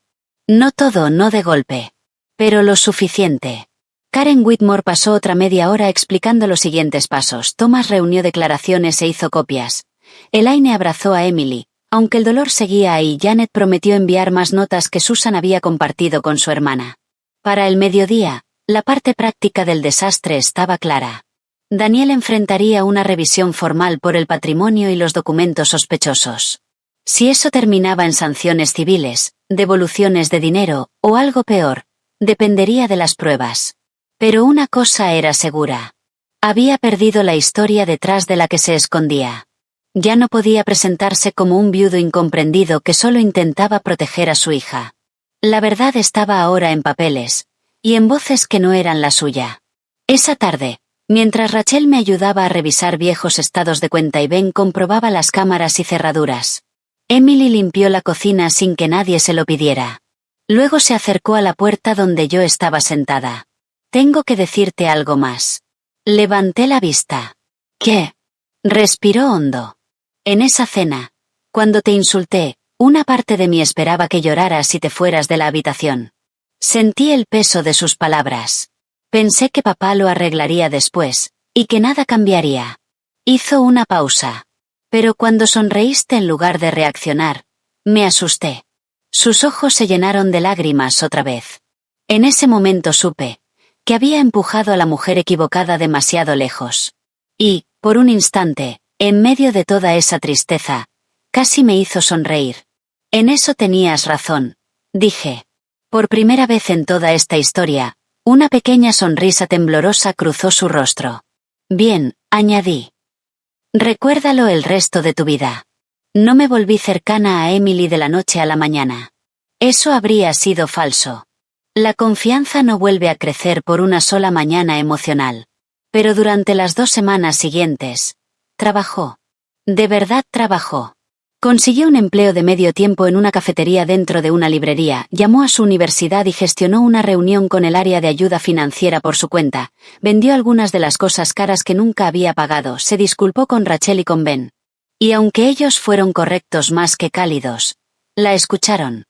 No todo, no de golpe. Pero lo suficiente. Karen Whitmore pasó otra media hora explicando los siguientes pasos. Thomas reunió declaraciones e hizo copias. Elaine abrazó a Emily. Aunque el dolor seguía ahí, Janet prometió enviar más notas que Susan había compartido con su hermana. Para el mediodía, la parte práctica del desastre estaba clara. Daniel enfrentaría una revisión formal por el patrimonio y los documentos sospechosos. Si eso terminaba en sanciones civiles, devoluciones de dinero, o algo peor, dependería de las pruebas. Pero una cosa era segura. Había perdido la historia detrás de la que se escondía. Ya no podía presentarse como un viudo incomprendido que solo intentaba proteger a su hija. La verdad estaba ahora en papeles, y en voces que no eran la suya. Esa tarde, mientras Rachel me ayudaba a revisar viejos estados de cuenta y Ben comprobaba las cámaras y cerraduras, Emily limpió la cocina sin que nadie se lo pidiera. Luego se acercó a la puerta donde yo estaba sentada. Tengo que decirte algo más. Levanté la vista. ¿Qué? Respiró hondo. En esa cena, cuando te insulté, una parte de mí esperaba que lloraras y te fueras de la habitación. Sentí el peso de sus palabras. Pensé que papá lo arreglaría después, y que nada cambiaría. Hizo una pausa. Pero cuando sonreíste en lugar de reaccionar, me asusté. Sus ojos se llenaron de lágrimas otra vez. En ese momento supe que había empujado a la mujer equivocada demasiado lejos. Y, por un instante, en medio de toda esa tristeza, casi me hizo sonreír. En eso tenías razón, dije. Por primera vez en toda esta historia, una pequeña sonrisa temblorosa cruzó su rostro. Bien, añadí. Recuérdalo el resto de tu vida. No me volví cercana a Emily de la noche a la mañana. Eso habría sido falso. La confianza no vuelve a crecer por una sola mañana emocional. Pero durante las 2 semanas siguientes, trabajó. De verdad trabajó. Consiguió un empleo de medio tiempo en una cafetería dentro de una librería, llamó a su universidad y gestionó una reunión con el área de ayuda financiera por su cuenta, vendió algunas de las cosas caras que nunca había pagado, se disculpó con Rachel y con Ben. Y aunque ellos fueron correctos más que cálidos, la escucharon.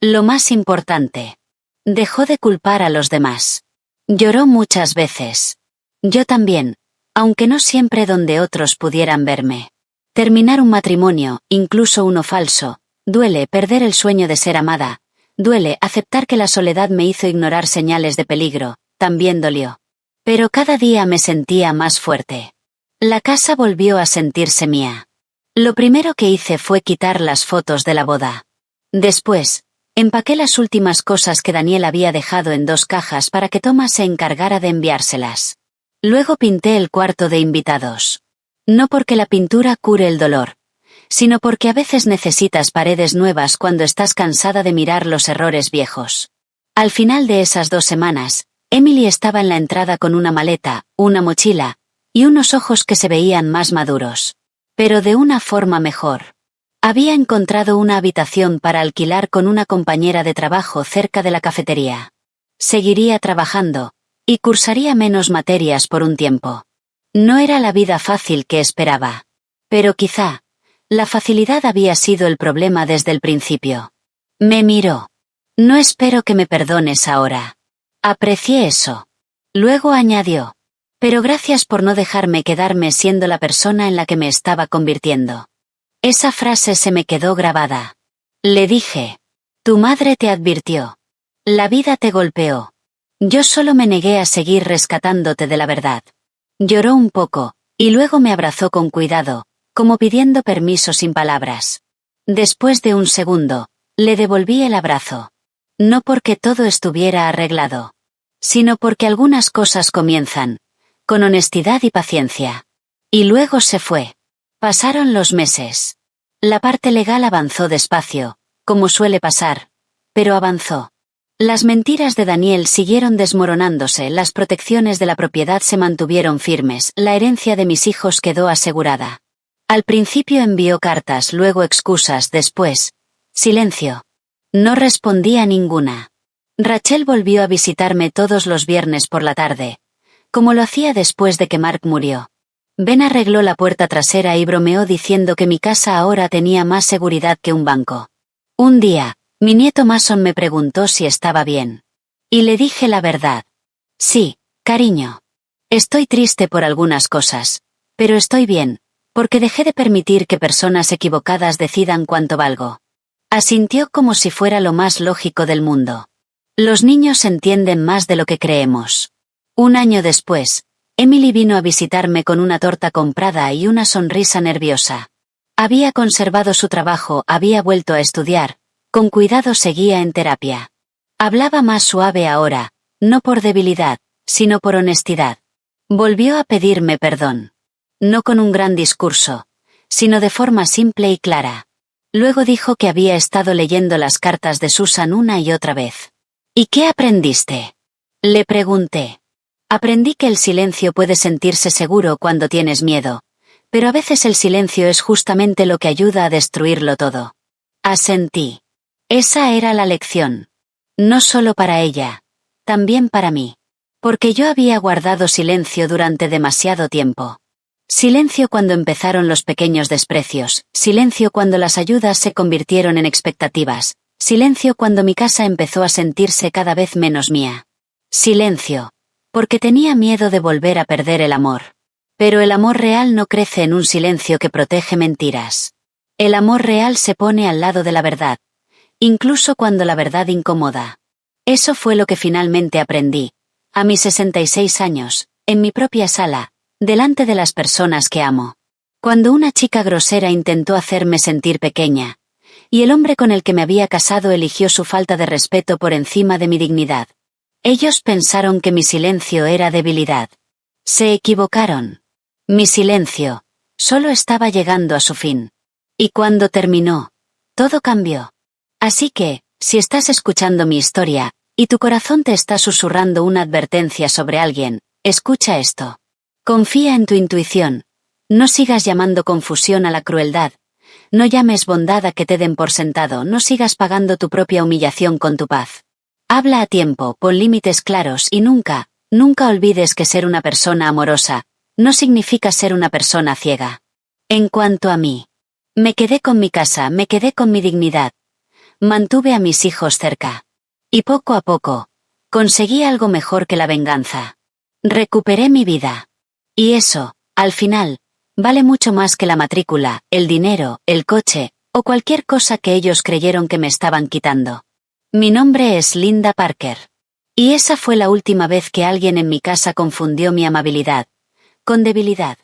Lo más importante. Dejó de culpar a los demás. Lloró muchas veces. Yo también, aunque no siempre donde otros pudieran verme. Terminar un matrimonio, incluso uno falso, duele perder el sueño de ser amada, duele aceptar que la soledad me hizo ignorar señales de peligro, también dolió. Pero cada día me sentía más fuerte. La casa volvió a sentirse mía. Lo primero que hice fue quitar las fotos de la boda. Después, empaqué las últimas cosas que Daniel había dejado en 2 cajas para que Thomas se encargara de enviárselas. Luego pinté el cuarto de invitados. No porque la pintura cure el dolor, sino porque a veces necesitas paredes nuevas cuando estás cansada de mirar los errores viejos. Al final de esas 2 semanas, Emily estaba en la entrada con una maleta, una mochila, y unos ojos que se veían más maduros. Pero de una forma mejor. Había encontrado una habitación para alquilar con una compañera de trabajo cerca de la cafetería. Seguiría trabajando, y cursaría menos materias por un tiempo. No era la vida fácil que esperaba. Pero quizá, la facilidad había sido el problema desde el principio. Me miró. No espero que me perdones ahora. Aprecié eso. Luego añadió. Pero gracias por no dejarme quedarme siendo la persona en la que me estaba convirtiendo. Esa frase se me quedó grabada. Le dije. Tu madre te advirtió. La vida te golpeó. Yo solo me negué a seguir rescatándote de la verdad. Lloró un poco, y luego me abrazó con cuidado, como pidiendo permiso sin palabras. Después de un segundo, le devolví el abrazo. No porque todo estuviera arreglado, sino porque algunas cosas comienzan, con honestidad y paciencia. Y luego se fue. Pasaron los meses. La parte legal avanzó despacio, como suele pasar, pero avanzó. Las mentiras de Daniel siguieron desmoronándose, las protecciones de la propiedad se mantuvieron firmes, la herencia de mis hijos quedó asegurada. Al principio envió cartas, luego excusas, después, silencio. No respondí a ninguna. Rachel volvió a visitarme todos los viernes por la tarde, como lo hacía después de que Mark murió. Ben arregló la puerta trasera y bromeó diciendo que mi casa ahora tenía más seguridad que un banco. Un día, mi nieto Mason me preguntó si estaba bien. Y le dije la verdad. Sí, cariño. Estoy triste por algunas cosas, pero estoy bien, porque dejé de permitir que personas equivocadas decidan cuánto valgo. Asintió como si fuera lo más lógico del mundo. Los niños entienden más de lo que creemos. Un año después, Emily vino a visitarme con una torta comprada y una sonrisa nerviosa. Había conservado su trabajo, había vuelto a estudiar, con cuidado seguía en terapia. Hablaba más suave ahora, no por debilidad, sino por honestidad. Volvió a pedirme perdón. No con un gran discurso, sino de forma simple y clara. Luego dijo que había estado leyendo las cartas de Susan una y otra vez. ¿Y qué aprendiste? Le pregunté. Aprendí que el silencio puede sentirse seguro cuando tienes miedo, pero a veces el silencio es justamente lo que ayuda a destruirlo todo. Asentí. Esa era la lección. No solo para ella, también para mí. Porque yo había guardado silencio durante demasiado tiempo. Silencio cuando empezaron los pequeños desprecios, silencio cuando las ayudas se convirtieron en expectativas, silencio cuando mi casa empezó a sentirse cada vez menos mía. Silencio, porque tenía miedo de volver a perder el amor. Pero el amor real no crece en un silencio que protege mentiras. El amor real se pone al lado de la verdad, incluso cuando la verdad incomoda. Eso fue lo que finalmente aprendí, a mis 66 años, en mi propia sala, delante de las personas que amo. Cuando una chica grosera intentó hacerme sentir pequeña, y el hombre con el que me había casado eligió su falta de respeto por encima de mi dignidad. Ellos pensaron que mi silencio era debilidad. Se equivocaron. Mi silencio solo estaba llegando a su fin. Y cuando terminó, todo cambió. Así que, si estás escuchando mi historia, y tu corazón te está susurrando una advertencia sobre alguien, escucha esto. Confía en tu intuición. No sigas llamando confusión a la crueldad. No llames bondad a que te den por sentado, no sigas pagando tu propia humillación con tu paz. Habla a tiempo, pon límites claros y nunca, nunca olvides que ser una persona amorosa no significa ser una persona ciega. En cuanto a mí, me quedé con mi casa, me quedé con mi dignidad. Mantuve a mis hijos cerca. Y poco a poco, conseguí algo mejor que la venganza. Recuperé mi vida. Y eso, al final, vale mucho más que la matrícula, el dinero, el coche, o cualquier cosa que ellos creyeron que me estaban quitando. Mi nombre es Linda Parker. Y esa fue la última vez que alguien en mi casa confundió mi amabilidad con debilidad.